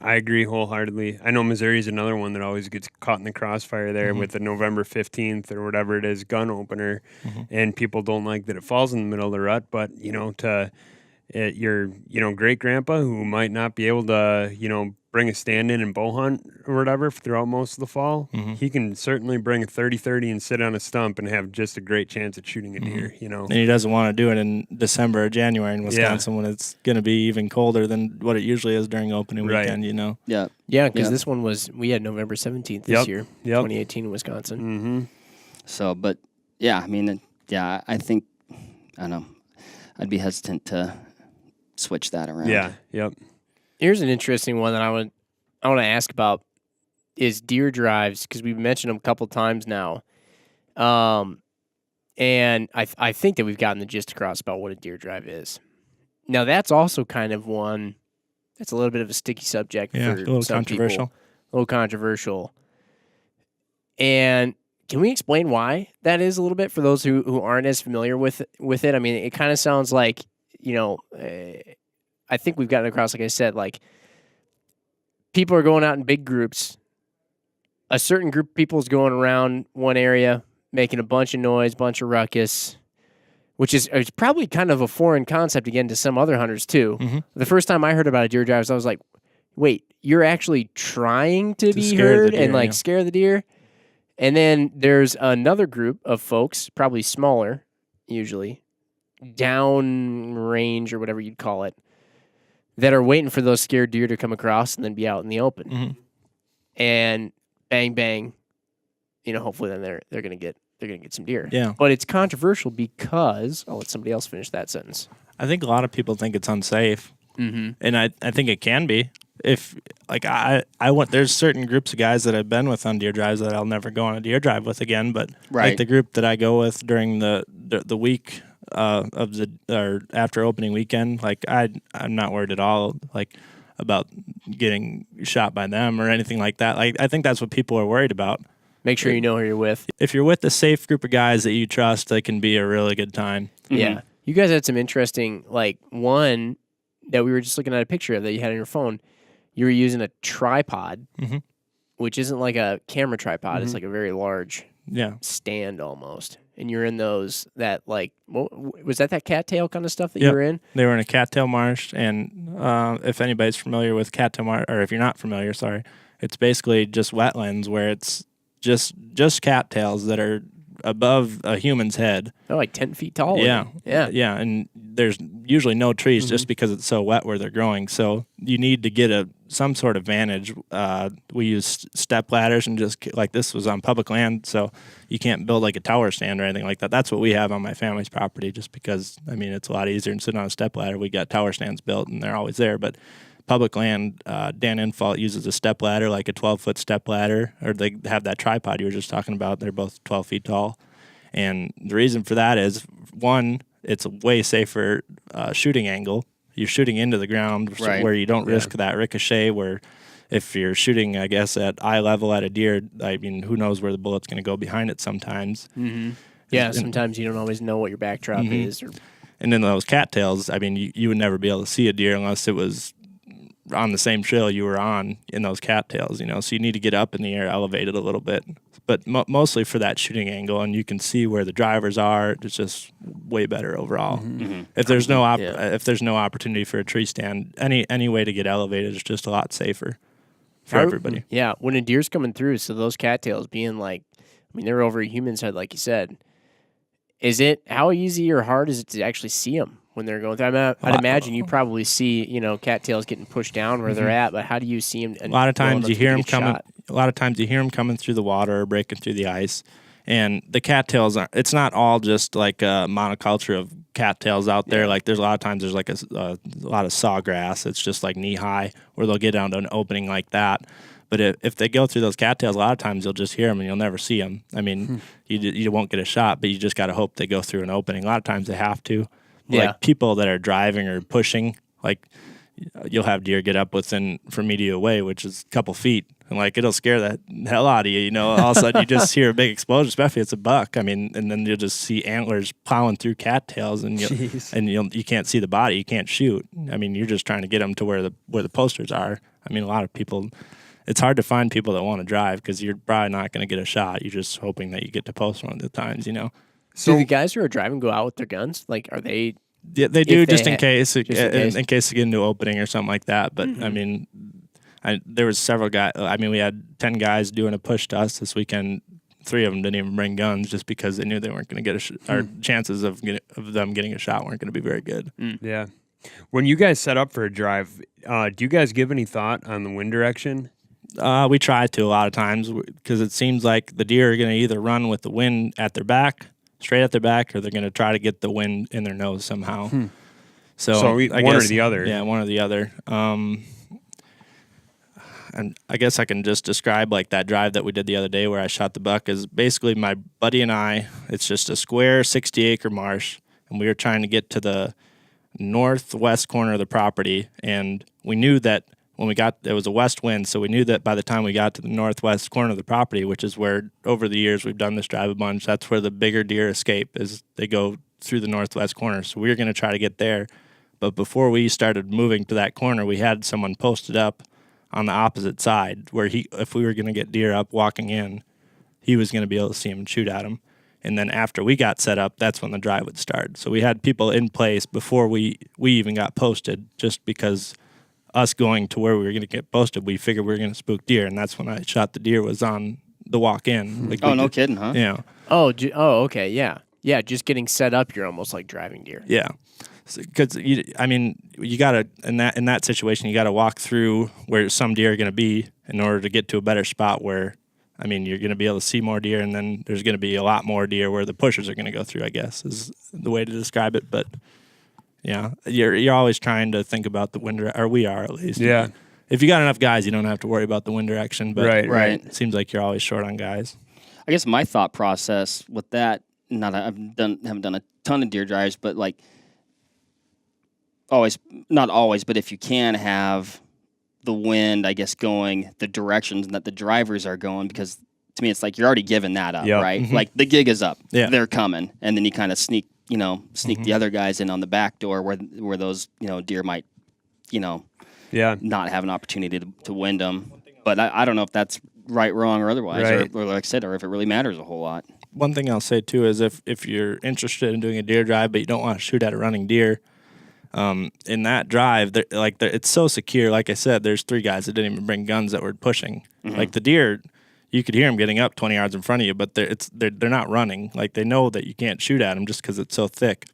I agree wholeheartedly. I know Missouri is another one that always gets caught in the crossfire there with the November 15th or whatever it is gun opener, and people don't like that it falls in the middle of the rut. But your great grandpa who might not be able to bring a stand in and bow hunt or whatever throughout most of the fall, he can certainly bring a 30-30 and sit on a stump and have just a great chance at shooting a deer. And he doesn't want to do it in December or January in Wisconsin when it's going to be even colder than what it usually is during opening weekend. Yeah, because this one we had November 17th this year, 2018 in Wisconsin. So, but yeah, I mean, I think I don't know. I'd be hesitant to switch that around. Yeah. Yep. Here's an interesting one that I want to ask about is deer drives, because we've mentioned them a couple times now, and I think that we've gotten the gist across about what a deer drive is. Now that's also kind of one that's a little bit of a sticky subject for a little some controversial. People. A little controversial. And can we explain why that is a little bit for those who aren't as familiar with it? I mean, it kind of sounds like I think we've gotten across, like I said, like people are going out in big groups. A certain group of people is going around one area, making a bunch of noise, bunch of ruckus, which is probably kind of a foreign concept again to some other hunters too. The first time I heard about a deer drive, I was like, wait, you're actually trying to be heard and like scare the deer? And then there's another group of folks, probably smaller, usually, down range or whatever you'd call it, that are waiting for those scared deer to come across and then be out in the open. And bang, bang, hopefully then they're gonna get some deer. Yeah. But it's controversial because I'll let somebody else finish that sentence. I think a lot of people think it's unsafe, and I think it can be. If like I went, there's certain groups of guys that I've been with on deer drives that I'll never go on a deer drive with again. But like the group that I go with during the week or after opening weekend, like I'm not worried at all. Like about getting shot by them or anything like that. Like, I think that's what people are worried about. Make sure you know who you're with. If you're with a safe group of guys that you trust, it can be a really good time. Yeah. You guys had some interesting, like, one that we were just looking at a picture of that you had on your phone. You were using a tripod, which isn't like a camera tripod. It's like a very large stand almost. And you're in those that, like, was that cattail kind of stuff that you were in? They were in a cattail marsh. And if anybody's familiar with cattail marsh, or if you're not familiar, sorry, it's basically just wetlands where it's just cattails that are above a human's head. They're like 10 feet tall. Yeah. And there's usually no trees just because it's so wet where they're growing. So you need to get some sort of vantage. We use step ladders and just like this was on public land, so you can't build like a tower stand or anything like that. That's what we have on my family's property just because, I mean, it's a lot easier than sitting on a step ladder. We got tower stands built and they're always there, but public land, Dan Infalt uses a step ladder, like a 12-foot step ladder, or they have that tripod you were just talking about. They're both 12 feet tall. And the reason for that is, one, it's a way safer shooting angle. You're shooting into the ground where you don't risk that ricochet, where if you're shooting, I guess, at eye level at a deer, I mean, who knows where the bullet's going to go behind it sometimes. Yeah, sometimes you don't always know what your backdrop is. And then those cattails, I mean, you would never be able to see a deer unless it was on the same trail you were on in those cattails, you know, so you need to get up in the air, elevated a little bit, but mostly for that shooting angle, and you can see where the drivers are. It's just way better overall. If there's no if there's no opportunity for a tree stand, any way to get elevated is just a lot safer for everybody. Yeah, when a deer's coming through, so those cattails being like, I mean, they're over a human's head, like you said. How easy or hard is it to actually see them when they're going through? I'd imagine you probably see, cattails getting pushed down where they're at, but how do you see them? A lot of times you hear them coming. A lot of times you hear them coming through the water or breaking through the ice. And the cattails it's not all just like a monoculture of cattails out there. Like there's a lot of times there's like a lot of sawgrass. It's just like knee high where they'll get down to an opening like that. But if they go through those cattails, a lot of times you'll just hear them and you'll never see them. I mean, you won't get a shot, but you just got to hope they go through an opening. A lot of times they have to. Like people that are driving or pushing, like you'll have deer get up from media away, which is a couple feet. And like it'll scare the hell out of you, All of a sudden you just hear a big explosion, especially if it's a buck. I mean, and then you'll just see antlers plowing through cattails, and you can't see the body, you can't shoot. I mean, you're just trying to get them to where the posters are. I mean, a lot of people. It's hard to find people that want to drive because you're probably not going to get a shot. You're just hoping that you get to post one of the times, So the guys who are driving go out with their guns? Like, are they? Yeah, they do just in case they get into an opening or something like that. But I mean, there was several guys. I mean, we had 10 guys doing a push to us this weekend. 3 of them didn't even bring guns just because they knew they weren't going to get our chances of them getting a shot weren't going to be very good. Yeah. When you guys set up for a drive, do you guys give any thought on the wind direction? We try to a lot of times because it seems like the deer are going to either run with the wind at their back, straight at their back, or they're going to try to get the wind in their nose somehow. So I one guess, or the other. Yeah, one or the other. And I guess I can just describe like that drive that we did the other day where I shot the buck is basically my buddy and I. It's just a square 60-acre marsh, and we were trying to get to the northwest corner of the property, and we knew that when it was a west wind, so we knew that by the time we got to the northwest corner of the property, which is where over the years we've done this drive a bunch, that's where the bigger deer escape, is they go through the northwest corner. So we were going to try to get there, but before we started moving to that corner, we had someone posted up on the opposite side where if we were going to get deer up walking in, he was going to be able to see him and shoot at him. And then after we got set up, that's when the drive would start. So we had people in place before we even got posted, just because us going to where we were going to get posted, we figured we were going to spook deer, and that's when I shot the deer was on the walk-in. Like no kidding, huh? Yeah. Okay, yeah. Yeah, just getting set up, you're almost like driving deer. Yeah. Because, you got to, in that situation, you got to walk through where some deer are going to be in order to get to a better spot where, you're going to be able to see more deer, and then there's going to be a lot more deer where the pushers are going to go through, I guess, is the way to describe it. But yeah, you're always trying to think about the wind or we are at least. Yeah. If you got enough guys, you don't have to worry about the wind direction. But right. It seems like you're always short on guys. I guess my thought process with that, haven't done a ton of deer drives, but like not always, but if you can have the wind, I guess, going the directions that the drivers are going, because to me it's like you're already giving that up, Yep. right? Like the gig is up, Yeah. they're coming, and then you kind of sneak the other guys in on the back door where those deer might Yeah. not have an opportunity to wind them. But I don't know if that's right, wrong, or otherwise, Right. or like I said, or if it really matters a whole lot. One thing I'll say too is if you're interested in doing a deer drive but you don't want to shoot at a running deer, in that drive, it's so secure. Like I said, there's 3 guys that didn't even bring guns that were pushing. Like the deer, you could hear them getting up 20 yards in front of you, but they're not running. Like they know that you can't shoot at them just because it's so thick.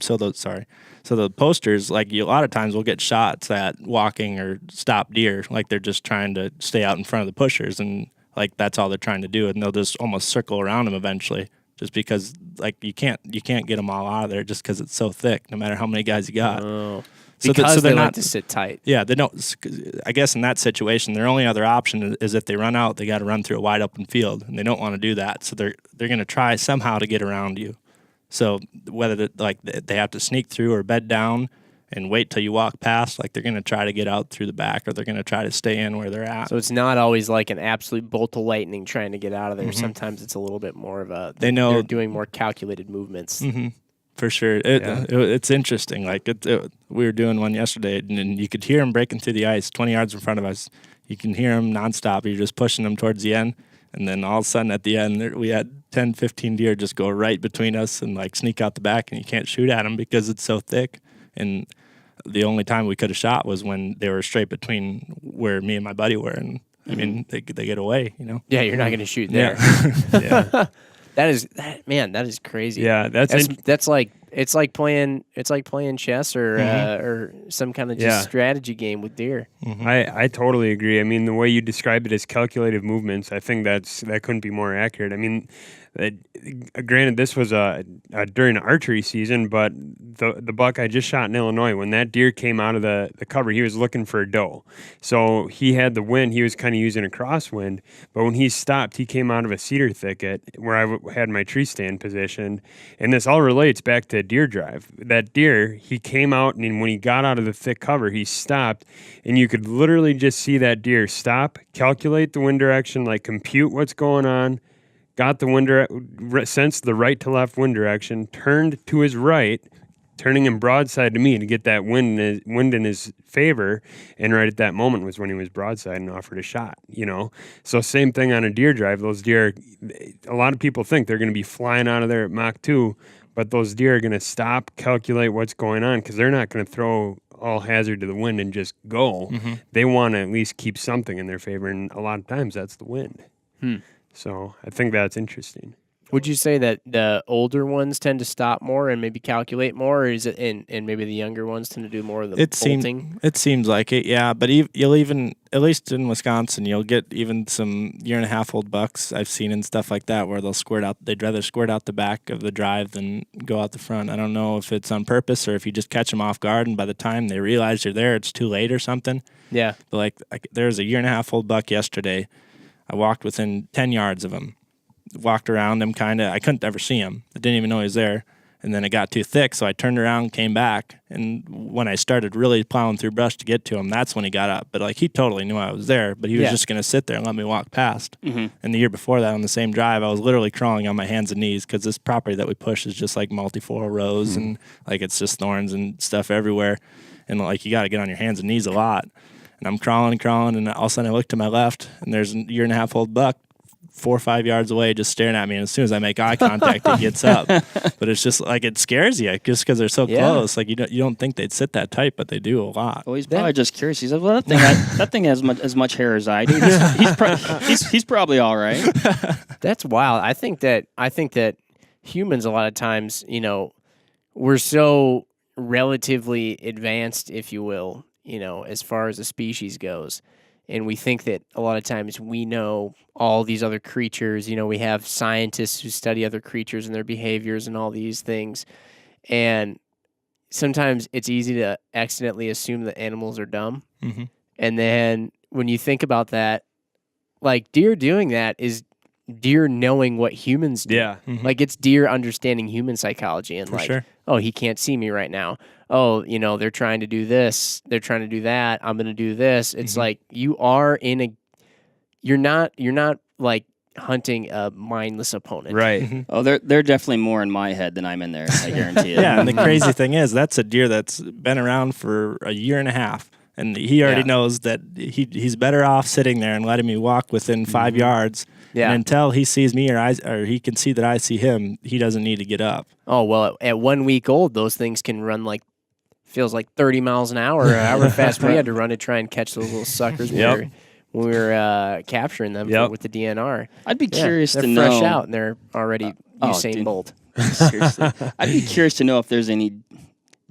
So the posters, like a lot of times we'll get shots at walking or stop deer, like they're just trying to stay out in front of the pushers, and like that's all they're trying to do, and they'll just almost circle around them eventually, just because like you can't get them all out of there just because it's so thick, no matter how many guys you got. Oh. So Because they're they like not to sit tight. Yeah, they don't. I guess in that situation, their only other option is if they run out, they got to run through a wide open field, and they don't want to do that. So they're going to try somehow to get around you. So whether they have to sneak through or bed down and wait till you walk past, like they're going to try to get out through the back, or they're going to try to stay in where they're at. So it's not always like an absolute bolt of lightning trying to get out of there. Sometimes it's a little bit more of a they're doing more calculated movements. For sure. It's interesting. Like we were doing one yesterday, and you could hear them breaking through the ice 20 yards in front of us. You can hear them nonstop. You're just pushing them towards the end. And then all of a sudden at the end, we had 10, 15 deer just go right between us and like sneak out the back, and you can't shoot at them because it's so thick. And the only time we could have shot was when they were straight between where me and my buddy were. And I mean, they get away, Yeah, you're not going to shoot there. Yeah. That is crazy. Yeah, that's like it's like playing chess or some kind of just strategy game with deer. I totally agree. I mean, the way you describe it as calculated movements, I think that couldn't be more accurate. I mean, granted, this was during archery season, but the buck I just shot in Illinois, when that deer came out of the cover, he was looking for a doe. So he had the wind. He was kind of using a crosswind. But when he stopped, he came out of a cedar thicket where I had my tree stand positioned. And this all relates back to deer drive. That deer, he came out, and when he got out of the thick cover, he stopped. And you could literally just see that deer stop, calculate the wind direction, like compute what's going on, got the sensed the right to left wind direction, turned to his right, turning him broadside to me to get that wind in his favor, and right at that moment was when he was broadside and offered a shot, So same thing on a deer drive. Those deer, a lot of people think they're going to be flying out of there at Mach 2, but those deer are going to stop, calculate what's going on, because they're not going to throw all hazard to the wind and just go. They want to at least keep something in their favor, and a lot of times that's the wind. So I think that's interesting. Would you say that the older ones tend to stop more and maybe calculate more, or is it and maybe the younger ones tend to do more of the bolting? It seems like it, yeah. But you'll even, at least in Wisconsin, you'll get even some 1.5-year-old bucks I've seen and stuff like that where they'll squirt out. They'd rather squirt out the back of the drive than go out the front. I don't know if it's on purpose or if you just catch them off guard, and by the time they realize you're there, it's too late or something. Yeah. But there was a 1.5-year-old buck yesterday. I walked within 10 yards of him. Walked around him kind of. I couldn't ever see him. I didn't even know he was there. And then it got too thick, so I turned around, came back. And when I started really plowing through brush to get to him, that's when he got up. But he totally knew I was there, but he was just going to sit there and let me walk past. And the year before that on the same drive, I was literally crawling on my hands and knees because this property that we push is just like multiflora rows and it's just thorns and stuff everywhere. And you got to get on your hands and knees a lot. And I'm crawling, and all of a sudden I look to my left, and there's a 1.5-year-old buck 4 or 5 yards away just staring at me. And as soon as I make eye contact, he gets up. But it's just it scares you just because they're so close. You don't think they'd sit that tight, but they do a lot. Well, he's probably just curious. He said, "Well, that thing has as much hair as I do. He's probably all right." That's wild. I think that humans a lot of times, we're so relatively advanced, if you will, as far as a species goes. And we think that a lot of times we know all these other creatures. We have scientists who study other creatures and their behaviors and all these things. And sometimes it's easy to accidentally assume that animals are dumb. And then when you think about that, deer doing that is deer knowing what humans do. Yeah. Like it's deer understanding human psychology and For like, sure. oh, he can't see me right now. Oh, they're trying to do this. They're trying to do that. I'm going to do this. It's like you are you're not like hunting a mindless opponent. Right. Oh, they're definitely more in my head than I'm in theirs. I guarantee it. Yeah, and the crazy thing is that's a deer that's been around for a year and a half, and he already Yeah. knows that he's better off sitting there and letting me walk within 5 yards. Yeah. And until he sees me or he can see that I see him, he doesn't need to get up. Oh, well, at 1 week old, those things can run like, feels like 30 miles an hour, however fast we had to run to try and catch those little suckers when we were capturing them with the DNR. I'd be curious they're to fresh know. out and they're already Usain dude. Bolt. Seriously, I'd be curious to know if there's any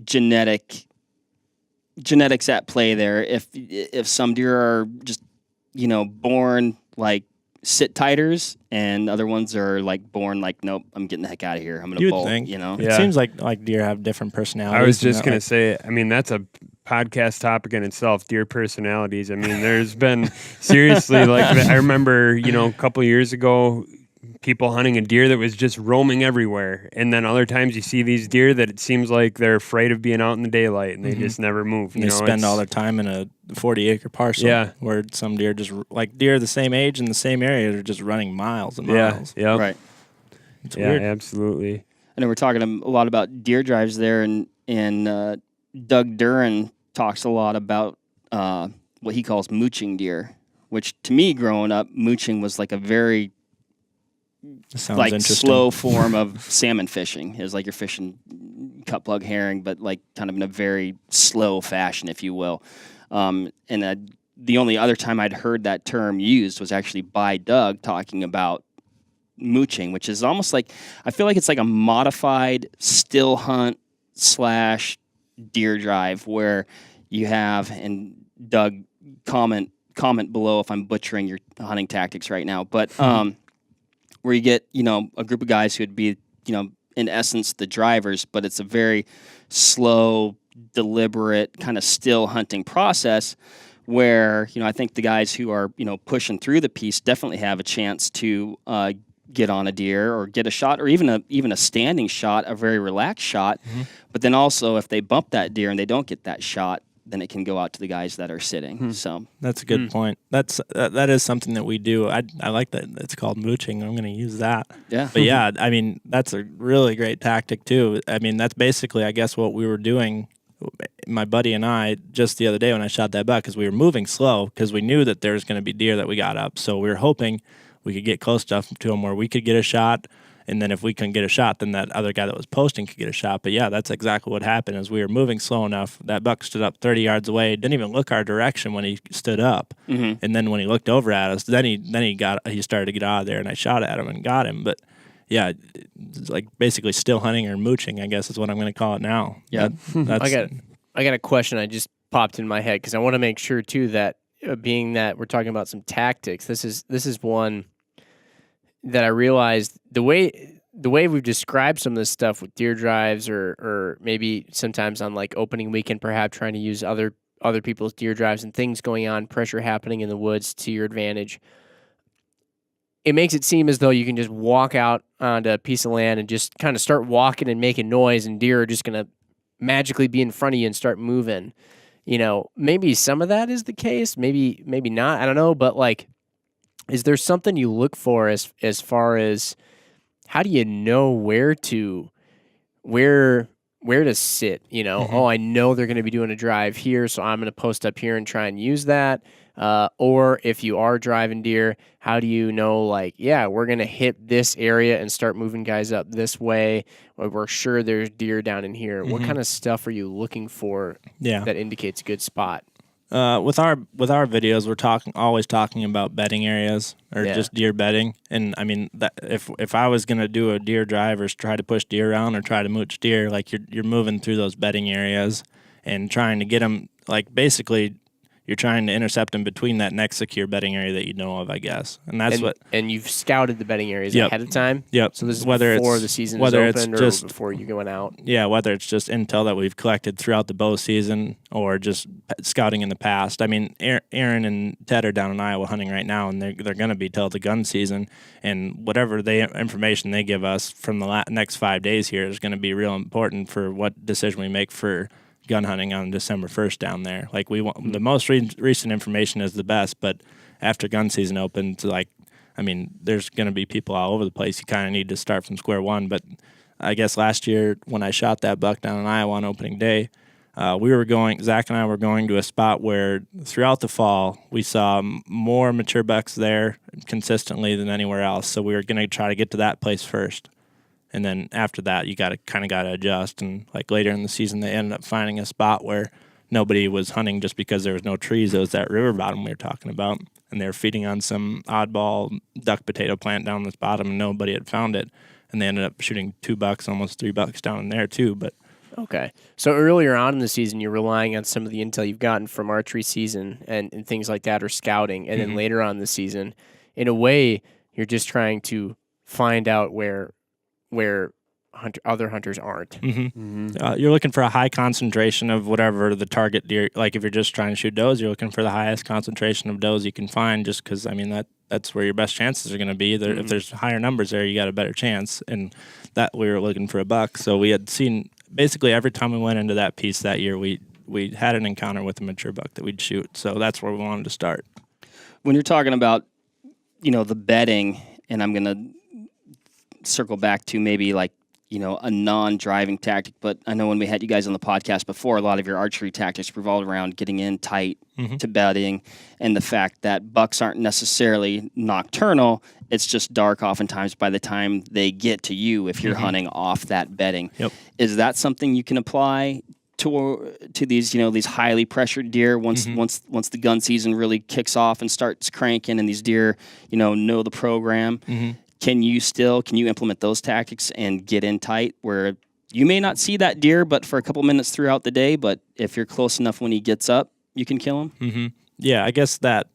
genetics at play there. If some deer are just born like sit tighters, and other ones are like born like, nope, I'm getting the heck out of here. I'm gonna You'd bolt. think. Yeah. It seems like deer have different personalities. I was just and going to that, say, I mean, that's a podcast topic in itself, deer personalities. I mean, there's been seriously, like, I remember, a couple years ago, people hunting a deer that was just roaming everywhere. And then other times you see these deer that it seems like they're afraid of being out in the daylight and they just never move. they spend all their time in a 40-acre parcel. Yeah. Where some deer just like deer the same age in the same area, they're just running miles and miles. Yeah. Right. It's Yeah, weird. absolutely. I know we're talking a lot about deer drives there, and Doug Duran talks a lot about what he calls mooching deer, which to me, growing up, mooching was like a very Sounds like interesting. slow form of salmon fishing. It was like you're fishing cut plug herring, but like kind of in a very slow fashion, if you will. The only other time I'd heard that term used was actually by Doug talking about mooching, which is almost like, I feel like it's like a modified still hunt / deer drive, where you have, and Doug, comment below if I'm butchering your hunting tactics right now, but where you get a group of guys who would be in essence the drivers, but it's a very slow, deliberate kind of still hunting process where I think the guys who are pushing through the piece definitely have a chance to get on a deer or get a shot, or even a standing shot, a very relaxed shot. But then also if they bump that deer and they don't get that shot, then it can go out to the guys that are sitting. So That's a good point. That is something that we do. I like that it's called mooching. I'm going to use that. yeah, But yeah, I mean, that's a really great tactic too. I mean, that's basically, I guess, what we were doing, my buddy and I, just the other day when I shot that buck, because we were moving slow because we knew that there was going to be deer that we got up. So we were hoping we could get close enough to them where we could get a shot. And then if we couldn't get a shot, then that other guy that was posting could get a shot. But yeah, that's exactly what happened. Is we were moving slow enough. That buck stood up 30 yards away. Didn't even look our direction when he stood up. And then when he looked over at us, then he started to get out of there, and I shot at him and got him. But yeah, it's like basically still hunting or mooching, I guess is what I'm going to call it now. Yeah. That's, I got a question I just popped in my head because I want to make sure too that being that we're talking about some tactics, this is one that I realized the way we've described some of this stuff with deer drives or maybe sometimes on like opening weekend, perhaps trying to use other people's deer drives and things going on, pressure happening in the woods to your advantage. It makes it seem as though you can just walk out onto a piece of land and just kind of start walking and making noise, and deer are just going to magically be in front of you and start moving. Maybe some of that is the case, maybe not. I don't know, but like, is there something you look for as far as how do you know where to sit? Oh, I know they're going to be doing a drive here, so I'm going to post up here and try and use that. Or if you are driving deer, how do you know, like, yeah, we're going to hit this area and start moving guys up this way, or we're sure there's deer down in here? What kind of stuff are you looking for that indicates a good spot? With our videos, we're always talking about bedding areas or just deer bedding. And I mean, that if I was gonna do a deer drive or try to push deer around or try to mooch deer, like you're moving through those bedding areas and trying to get them, like basically you're trying to intercept them between that next secure bedding area that you know of, I guess. And that's And you've scouted the bedding areas Yep. ahead of time? Yep. So this is Whether before it's- the season whether is it's opened just- or before you're going out? Yeah, whether it's just intel that we've collected throughout the bow season or just scouting in the past. I mean, Aaron and Ted are down in Iowa hunting right now, and they're going to be till the gun season. And whatever information they give us from the next 5 days here is going to be real important for what decision we make for gun hunting on December 1st down there. Like we want the most recent information is the best, but after gun season opens, there's going to be people all over the place. You kind of need to start from square one. But I guess last year when I shot that buck down in Iowa on opening day, Zach and I were going to a spot where throughout the fall we saw more mature bucks there consistently than anywhere else. So we were going to try to get to that place first. And then after that, you got to adjust. And like later in the season, they ended up finding a spot where nobody was hunting just because there was no trees. It was that river bottom we were talking about. And they were feeding on some oddball duck potato plant down this bottom, and nobody had found it. And they ended up shooting 2 bucks, almost 3 bucks down in there too. But Okay. So earlier on in the season, you're relying on some of the intel you've gotten from archery season and things like that, or scouting. And then later on in the season, in a way, you're just trying to find out where other hunters aren't. You're looking for a high concentration of whatever the target deer. Like if you're just trying to shoot does, you're looking for the highest concentration of does you can find. Just because that's where your best chances are going to be. If there's higher numbers there, you got a better chance. And that we were looking for a buck. So we had seen basically every time we went into that piece that year, we had an encounter with a mature buck that we'd shoot. So that's where we wanted to start. When you're talking about, the bedding, and I'm going to circle back to maybe like, a non-driving tactic, but I know when we had you guys on the podcast before, a lot of your archery tactics revolved around getting in tight to bedding, and the fact that bucks aren't necessarily nocturnal. It's just dark oftentimes by the time they get to you if you're hunting off that bedding. Yep. Is that something you can apply to these, these highly pressured deer once the gun season really kicks off and starts cranking and these deer, know the program? Can you implement those tactics and get in tight where you may not see that deer, but for a couple minutes throughout the day, but if you're close enough when he gets up, you can kill him? Yeah, I guess that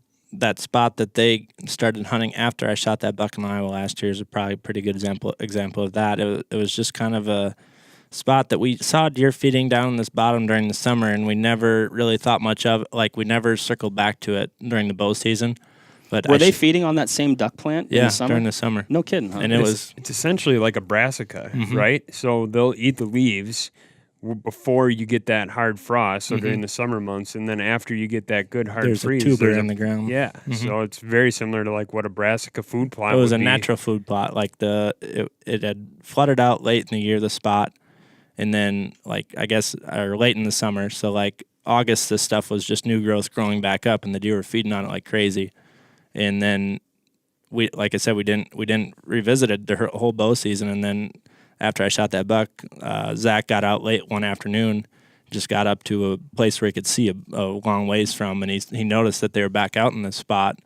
spot that they started hunting after I shot that buck in Iowa last year is probably a pretty good example of that. It was just kind of a spot that we saw deer feeding down in this bottom during the summer, and we never really thought much of it. Like we never circled back to it during the bow season. But were they feeding on that same duck plant in the summer? During the summer. No kidding, huh? And it's essentially like a brassica, right? So they'll eat the leaves before you get that hard frost, so during the summer months, and then after you get that good hard there's freeze, a tuber in the ground. Yeah, so it's very similar to like what a brassica food plot It was would a be. natural food plot. Like it had flooded out late in the year, the spot, and then or late in the summer. So like August, this stuff was just new growth growing back up, and the deer were feeding on it like crazy. And then we didn't revisit it the whole bow season. And then after I shot that buck, Zach got out late one afternoon, just got up to a place where he could see a long ways from, and he noticed that they were back out in this spot,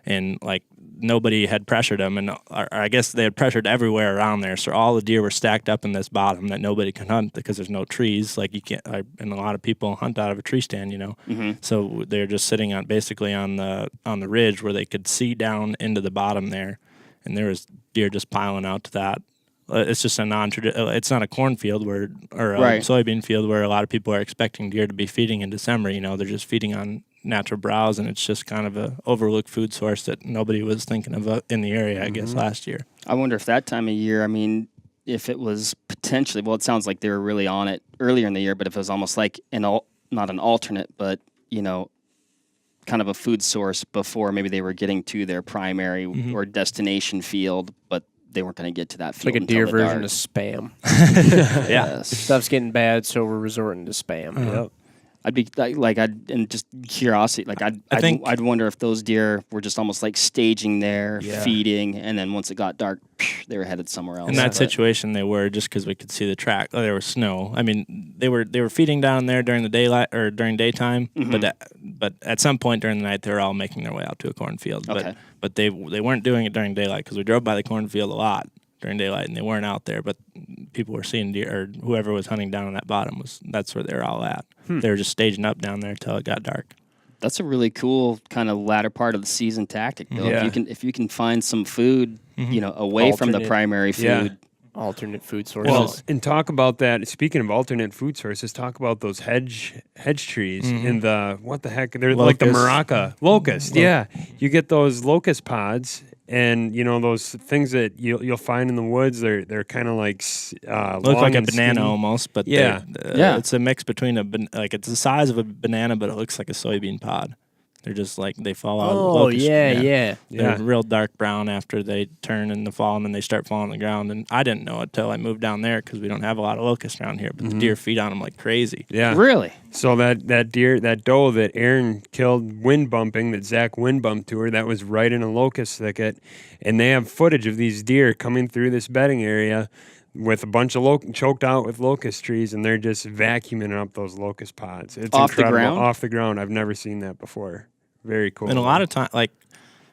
and like nobody had pressured them, and I guess they had pressured everywhere around there. So all the deer were stacked up in this bottom that nobody can hunt because there's no trees. Like you can't, and a lot of people hunt out of a tree stand, So they're just sitting on the ridge where they could see down into the bottom there, and there was deer just piling out to that. It's just it's not a cornfield or a soybean field where a lot of people are expecting deer to be feeding in December. They're just feeding on natural browse, and it's just kind of a overlooked food source that nobody was thinking of in the area, I guess, last year. I wonder if that time of year, if it was potentially, well, it sounds like they were really on it earlier in the year, but if it was almost like not an alternate, but, kind of a food source before maybe they were getting to their primary or destination field, but they weren't going to get to that field. Like a deer version of spam. Yes. Stuff's getting bad, so we're resorting to spam. Yep. I'd be and just curiosity, I'd wonder if those deer were just almost like staging there, feeding, and then once it got dark, they were headed somewhere else. In that situation, they were just because we could see the track. Oh, there was snow. They were feeding down there during the daylight or during daytime, but at some point during the night, they were all making their way out to a cornfield. Okay. But they weren't doing it during daylight because we drove by the cornfield a lot during daylight, and they weren't out there. But people were seeing deer, or whoever was hunting down on that bottom that's where they were all at. They were just staging up down there until it got dark. That's a really cool kind of latter part of the season tactic, Bill. Yeah. If you can find some food, away from the Alternate. primary food. Yeah. Alternate food sources. Well, and talk about that. Speaking of alternate food sources, talk about those hedge trees and the what the heck? They're like the Maraca locust. Yeah, you get those locust pods, and those things that you'll find in the woods. They're kind of like Look like a and banana skinny. almost, but Yeah. it's a mix between it's the size of a banana, but it looks like a soybean pod. They're just like they fall out. oh, locust, yeah. They're real dark brown after they turn in the fall, and then they start falling on the ground. And I didn't know it till I moved down there because we don't have a lot of locusts around here, but the deer feed on them like crazy. Yeah, Really? So that deer, that doe that Aaron killed wind bumping, that Zach wind bumped to her, that was right in a locust thicket, and they have footage of these deer coming through this bedding area with a bunch of choked out with locust trees, and they're just vacuuming up those locust pods. It's Off the incredible. ground? Off the ground. I've never seen that before. Very cool. And a lot of time, like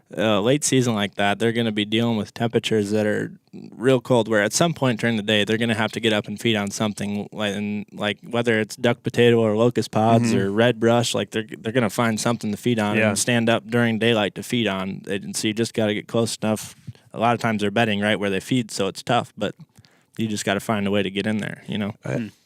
late season like that, they're going to be dealing with temperatures that are real cold. Where at some point during the day, they're going to have to get up and feed on something, like whether it's duck potato or locust pods or red brush. Like they're going to find something to feed on and stand up during daylight to feed on. And so you just got to get close enough. A lot of times they're bedding right where they feed, so it's tough. But you just got to find a way to get in there.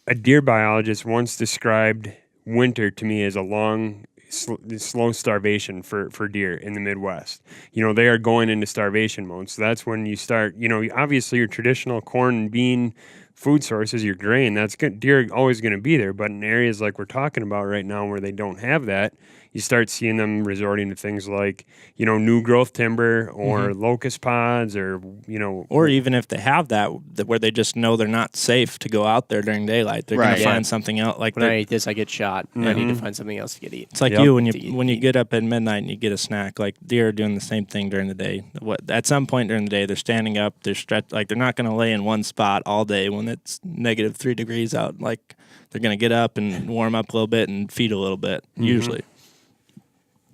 A deer biologist once described winter to me as a long, slow starvation for deer in the Midwest. They are going into starvation mode. So that's when you start, obviously your traditional corn and bean food sources, your grain, that's good. Deer are always going to be there. But in areas like we're talking about right now where they don't have that, you start seeing them resorting to things like, new growth timber or locust pods or even if they have that where they just know they're not safe to go out there during daylight, they're going to find something else. Like when I eat this, I get shot. I need to find something else to eat. It's like when you get up at midnight and you get a snack. Like deer are doing the same thing during the day. At some point during the day, they're standing up. They're stretched. Like they're not going to lay in one spot all day when it's -3 degrees out. Like they're going to get up and warm up a little bit and feed a little bit usually.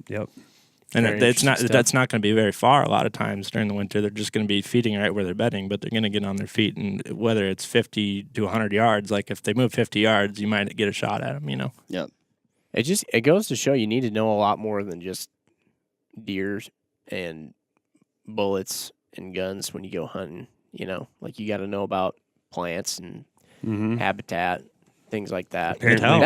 Yep. And that's not going to be very far a lot of times during the winter. They're just going to be feeding right where they're bedding, but they're going to get on their feet. And whether it's 50 to 100 yards, like if they move 50 yards, you might get a shot at them, Yep. It goes to show you need to know a lot more than just deers and bullets and guns when you go hunting. Like you got to know about plants and habitat, things like that. Apparently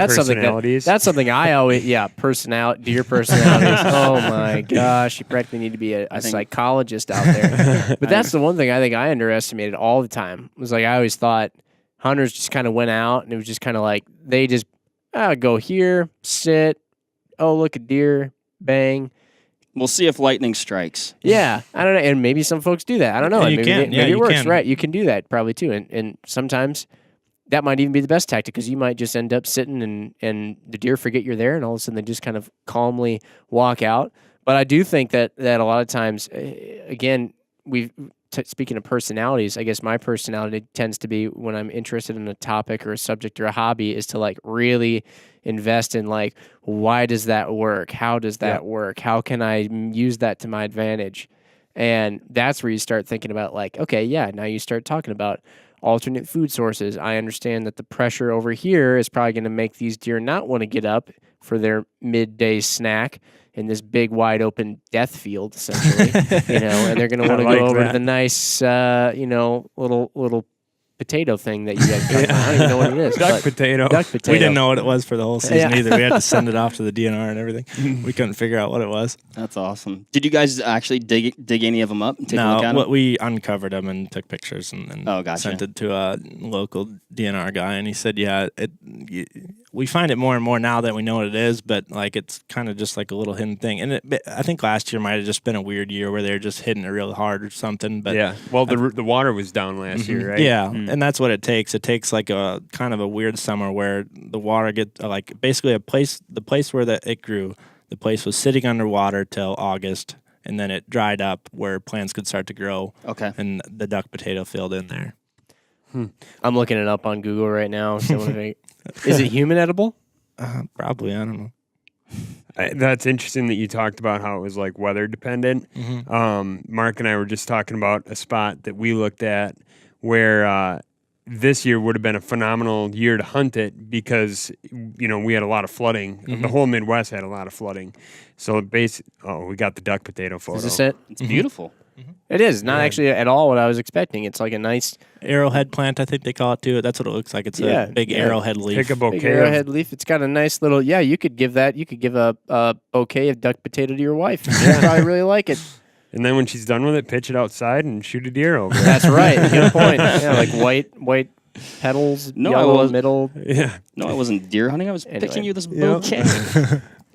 That's something I always deer personalities. Oh my gosh, you practically need to be a psychologist out there. But that's the one thing I think I underestimated all the time. It was like I always thought hunters just kind of went out and it was just kind of like they just go here, sit, oh look at deer, bang. We'll see if lightning strikes. Yeah, I don't know, and maybe some folks do that. I don't know. And Maybe it works, right? You can do that probably too, and sometimes that might even be the best tactic because you might just end up sitting and the deer forget you're there, and all of a sudden they just kind of calmly walk out. But I do think that a lot of times, again, speaking of personalities, I guess my personality tends to be when I'm interested in a topic or a subject or a hobby is to like really invest in like, why does that work? How does that work? How can I use that to my advantage? And that's where you start thinking about like, okay, yeah, now you start talking about alternate food sources. I understand that the pressure over here is probably going to make these deer not want to get up for their midday snack in this big, wide open death field, essentially. And they're going to want to go over to the nice, little potato thing that you guys got. I don't even know what it is. Duck potato. We didn't know what it was for the whole season either. We had to send it off to the DNR and everything. We couldn't figure out what it was. That's awesome. Did you guys actually dig any of them up and take a look at them? We uncovered them and took pictures and gotcha. sent it to a local DNR guy, and he said, we find it more and more now that we know what it is, but like it's kind of just like a little hidden thing. And I think last year might have just been a weird year where they were just hitting it real hard or something. But yeah, well, the water was down last year, right? Yeah, and that's what it takes. It takes like a kind of a weird summer where the water gets like basically the place where it grew. The place was sitting underwater till August, and then it dried up where plants could start to grow. Okay, and the duck potato filled in there. I'm looking it up on Google right now. Is it human edible? Probably. I don't know. That's interesting that you talked about how it was like weather dependent. Mark and I were just talking about a spot that we looked at where this year would have been a phenomenal year to hunt it because, we had a lot of flooding. The whole Midwest had a lot of flooding. So we got the duck potato photo. Is this it? It's beautiful. It is not actually at all what I was expecting. It's like a nice Arrowhead plant, I think they call it too. That's what it looks like. It's a big arrowhead leaf. Pick a bouquet big arrowhead leaf. It's got a nice little. Yeah, you could give that. You could give a bouquet of duck potato to your wife. She'd probably really like it. And then when she's done with it, pitch it outside and shoot a deer over it. That's right. Good point. Yeah, like white petals, yellow middle. Yeah. No, I wasn't deer hunting. I was picking you this Yep. bouquet.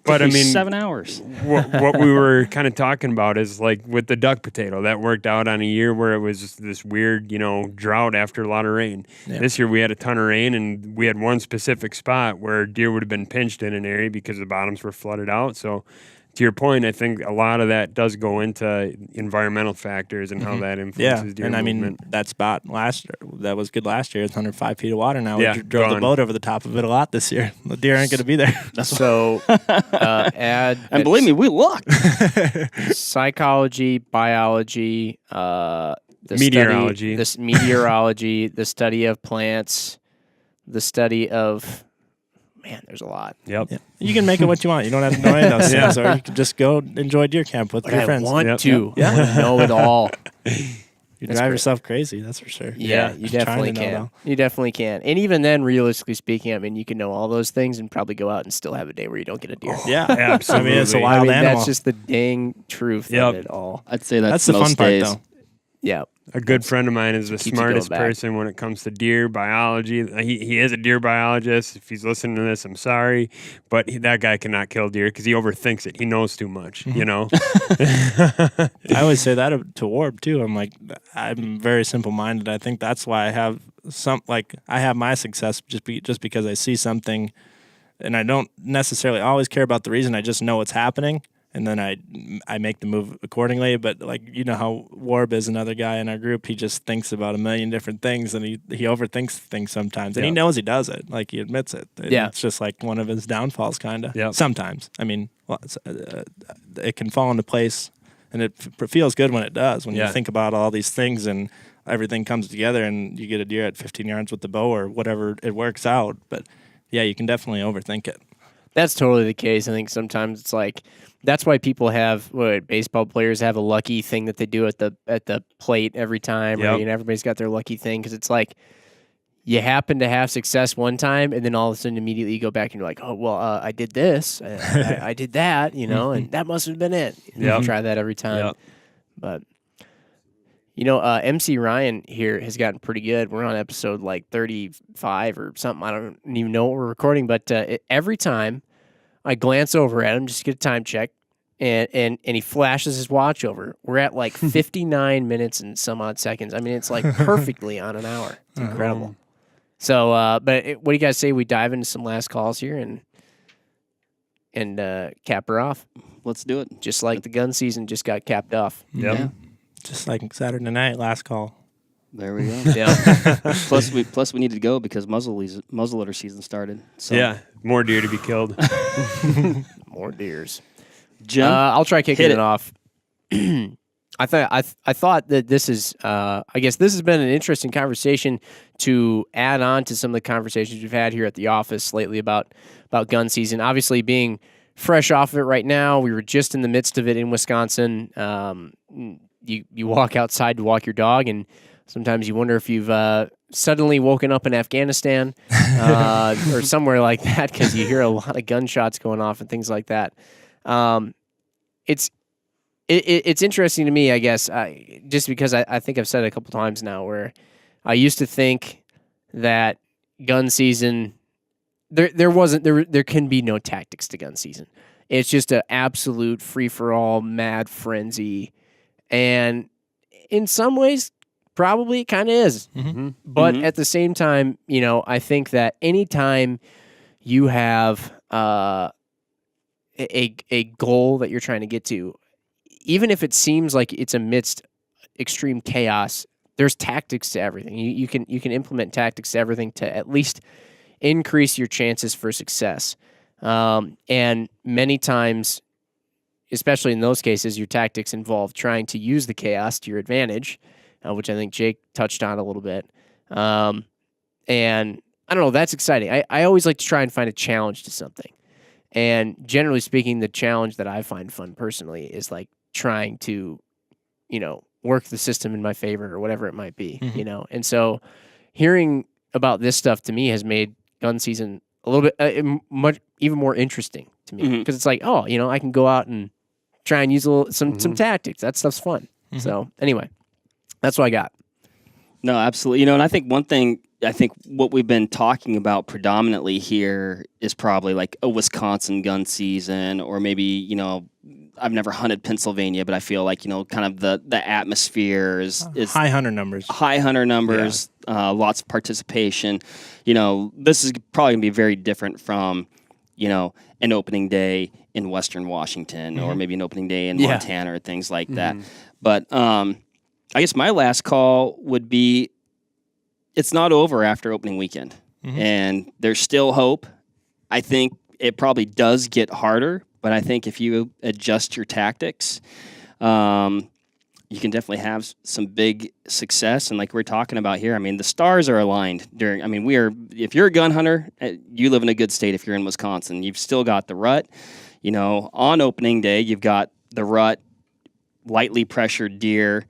But I mean, 7 hours. what we were kind of talking about is like with the duck potato, that worked out on a year where it was just this weird, drought after a lot of rain. Yeah. This year we had a ton of rain, and we had one specific spot where deer would have been pinched in an area because the bottoms were flooded out. So to your point, I think a lot of that does go into environmental factors and how that influences deer and I mean, movement. that spot that was good last year. It's 105 feet of water now. Yeah, We drove the gone. boat over the top of it a lot this year. The deer aren't going to be there. So add And believe me, we looked. psychology, biology, the Meteorology. meteorology, the study of plants, the study of. Man, there's a lot. Yep. Yeah. You can make it what you want. You don't have to know any of those things, or you can just go enjoy deer camp with But your I friends. want Yep. to. Yep. I want to know it all. You That's drive great. yourself crazy, that's for sure. Yeah, you Just trying definitely to know, can. though. You definitely can. And even then, realistically speaking, I mean, you can know all those things and probably go out and still have a day where you don't get a deer. Yeah, Absolutely. I mean, it's a I wild animal. That's just the dang truth Yep. of it all. I'd say that's the fun most part, days. though. Yeah. A good friend of mine is the keeps you going smartest back. person when it comes to deer biology. He is a deer biologist. If he's listening to this, I'm sorry, but that guy cannot kill deer because he overthinks it. He knows too much, I always say that to Warb too. I'm very simple minded. I think that's why I have I have my success just because I see something, and I don't necessarily always care about the reason. I just know what's happening, and then I make the move accordingly. But how Warb is another guy in our group. He just thinks about a million different things, and he overthinks things sometimes, and he knows he does it. Like, he admits it. Yeah. It's just like one of his downfalls, kind of. Yep. Sometimes. I mean, it can fall into place, and it feels good when it does. When you think about all these things and everything comes together, and you get a deer at 15 yards with the bow or whatever, it works out. But yeah, you can definitely overthink it. That's totally the case. I think sometimes it's like that's why people have baseball players have a lucky thing that they do at the plate every time. Yep. Right? And everybody's got their lucky thing because it's like you happen to have success one time, and then all of a sudden immediately you go back and you're like, oh well, I did this, I did that, and that must have been it. And Yep. you try that every time, Yep. but. MC Ryan here has gotten pretty good. We're on episode like 35 or something. I don't even know what we're recording, but every time I glance over at him, just to get a time check, and he flashes his watch over. We're at like 59 minutes and some odd seconds. I mean, it's like perfectly on an hour. It's incredible. So, what do you guys say we dive into some last calls here and cap her off? Let's do it. Just like the gun season just got capped off. Yep. Yeah. Just like Saturday night, last call. There we go. Yeah. plus we needed to go because muzzleloader season started. So Yeah. More deer to be killed. More deers. Jim, I'll try kicking hit it it. off. I thought that this is I guess this has been an interesting conversation to add on to some of the conversations we've had here at the office lately about gun season. Obviously, being fresh off of it right now, we were just in the midst of it in Wisconsin. You walk outside to walk your dog, and sometimes you wonder if you've suddenly woken up in Afghanistan or somewhere like that because you hear a lot of gunshots going off and things like that. It's interesting to me, I guess, just because I think I've said it a couple times now, where I used to think that gun season there can be no tactics to gun season. It's just an absolute free for all mad frenzy. And in some ways, probably kind of is. Mm-hmm. But at the same time, I think that anytime you have a goal that you're trying to get to, even if it seems like it's amidst extreme chaos, there's tactics to everything. You can implement tactics to everything to at least increase your chances for success. And many times, especially in those cases, your tactics involve trying to use the chaos to your advantage, which I think Jake touched on a little bit. And I don't know, that's exciting. I always like to try and find a challenge to something. And generally speaking, the challenge that I find fun personally is like trying to, work the system in my favor or whatever it might be, And so hearing about this stuff to me has made gun season a little bit even more interesting to me because it's like, oh, I can go out and try and use some tactics. That stuff's fun. So anyway, that's what I got. No, absolutely. And I think what we've been talking about predominantly here is probably like a Wisconsin gun season, or maybe, I've never hunted Pennsylvania, but I feel like, kind of the atmosphere is high hunter numbers, lots of participation. This is probably gonna be very different from, an opening day in Western Washington or maybe an opening day in Montana or things like that. But I guess my last call would be, it's not over after opening weekend, and there's still hope. I think it probably does get harder, but I think if you adjust your tactics, you can definitely have some big success. And like we're talking about here, I mean, the stars are aligned if you're a gun hunter, you live in a good state. If you're in Wisconsin, you've still got the rut, on opening day, you've got the rut, lightly pressured deer,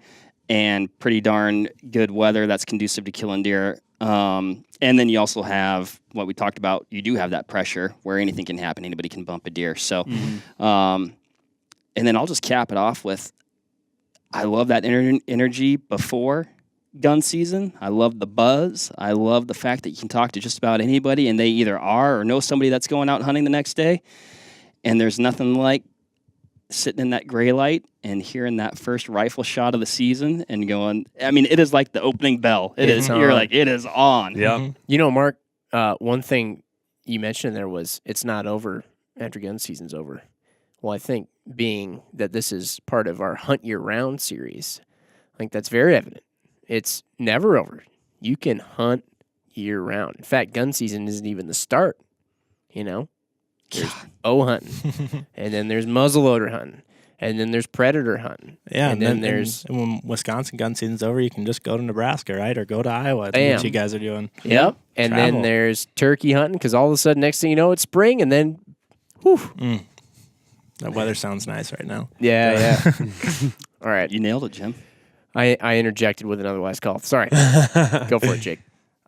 and pretty darn good weather that's conducive to killing deer. And then you also have what we talked about. You do have that pressure where anything can happen. Anybody can bump a deer. So, and then I'll just cap it off with, I love that energy before gun season. I love the buzz. I love the fact that you can talk to just about anybody and they either are or know somebody that's going out hunting the next day. And there's nothing like sitting in that gray light and hearing that first rifle shot of the season and going, I mean, it is like the opening bell. It is. You're like, it is on. Yeah. Mark, one thing you mentioned there was it's not over after gun season's over. Well, I think being that this is part of our Hunt Year Round series, I think that's very evident. It's never over. You can hunt year round. In fact, gun season isn't even the start, There's bow hunting, and then there's muzzleloader hunting, and then there's predator hunting. Yeah, and then there's... And when Wisconsin gun season's over, you can just go to Nebraska, right? Or go to Iowa. That's what you guys are doing. Yep. And then there's turkey hunting, because all of a sudden, next thing you know, it's spring, and then, whew. That weather sounds nice right now. Yeah. All right. You nailed it, Jim. I interjected with another last call. Sorry. Go for it, Jake.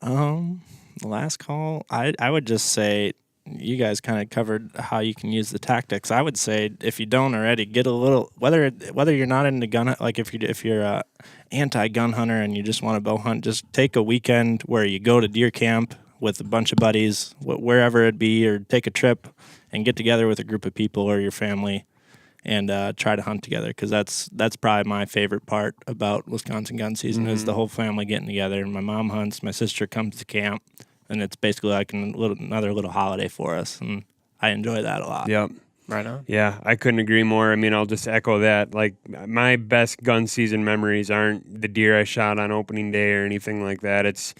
The last call, I would just say, you guys kind of covered how you can use the tactics. I would say if you don't already, get a little, whether you're not into gun, like if you're a anti-gun hunter and you just want to bow hunt, just take a weekend where you go to deer camp with a bunch of buddies, wherever it be, or take a trip and get together with a group of people or your family and try to hunt together, because that's probably my favorite part about Wisconsin gun season is the whole family getting together. My mom hunts, my sister comes to camp, and it's basically like another little holiday for us, and I enjoy that a lot. Yep. Right on. Yeah, I couldn't agree more. I mean, I'll just echo that. Like, my best gun season memories aren't the deer I shot on opening day or anything like that. It's,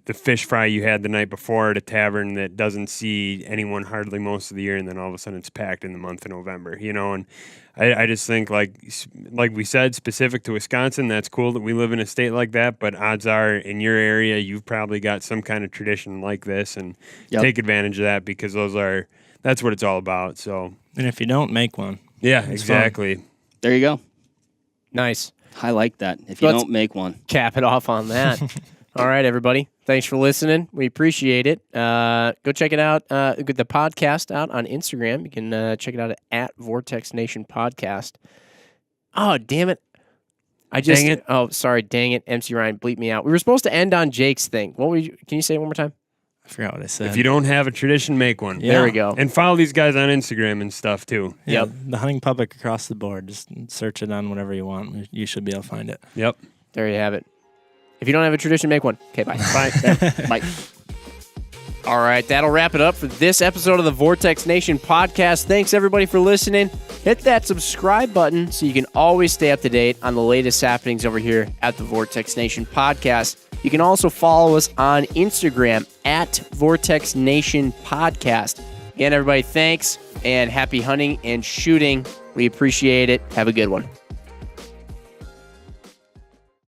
the fish fry you had the night before at a tavern that doesn't see anyone hardly most of the year, and then all of a sudden it's packed in the month of November, and I just think, like we said, specific to Wisconsin, that's cool that we live in a state like that, but odds are in your area you've probably got some kind of tradition like this, and take advantage of that, because that's what it's all about. So, and if you don't, make one. Yeah, exactly. There you go. Nice. I like that. If you don't, make one. Cap it off on that. All right, everybody. Thanks for listening. We appreciate it. Go check it out. Get the podcast out on Instagram. You can check it out at Vortex Nation Podcast. Oh, damn it. Dang it. Oh, sorry. Dang it. MC Ryan, bleep me out. We were supposed to end on Jake's thing. Can you say it one more time? I forgot what I said. If you don't have a tradition, make one. Yeah. There we go. And follow these guys on Instagram and stuff, too. Yeah, Yep. The hunting public across the board. Just search it on whatever you want. You should be able to find it. Yep. There you have it. If you don't have a tradition, make one. Okay, bye. Bye. Bye. All right, that'll wrap it up for this episode of the Vortex Nation podcast. Thanks, everybody, for listening. Hit that subscribe button so you can always stay up to date on the latest happenings over here at the Vortex Nation podcast. You can also follow us on Instagram at Vortex Nation Podcast. Again, everybody, thanks, and happy hunting and shooting. We appreciate it. Have a good one.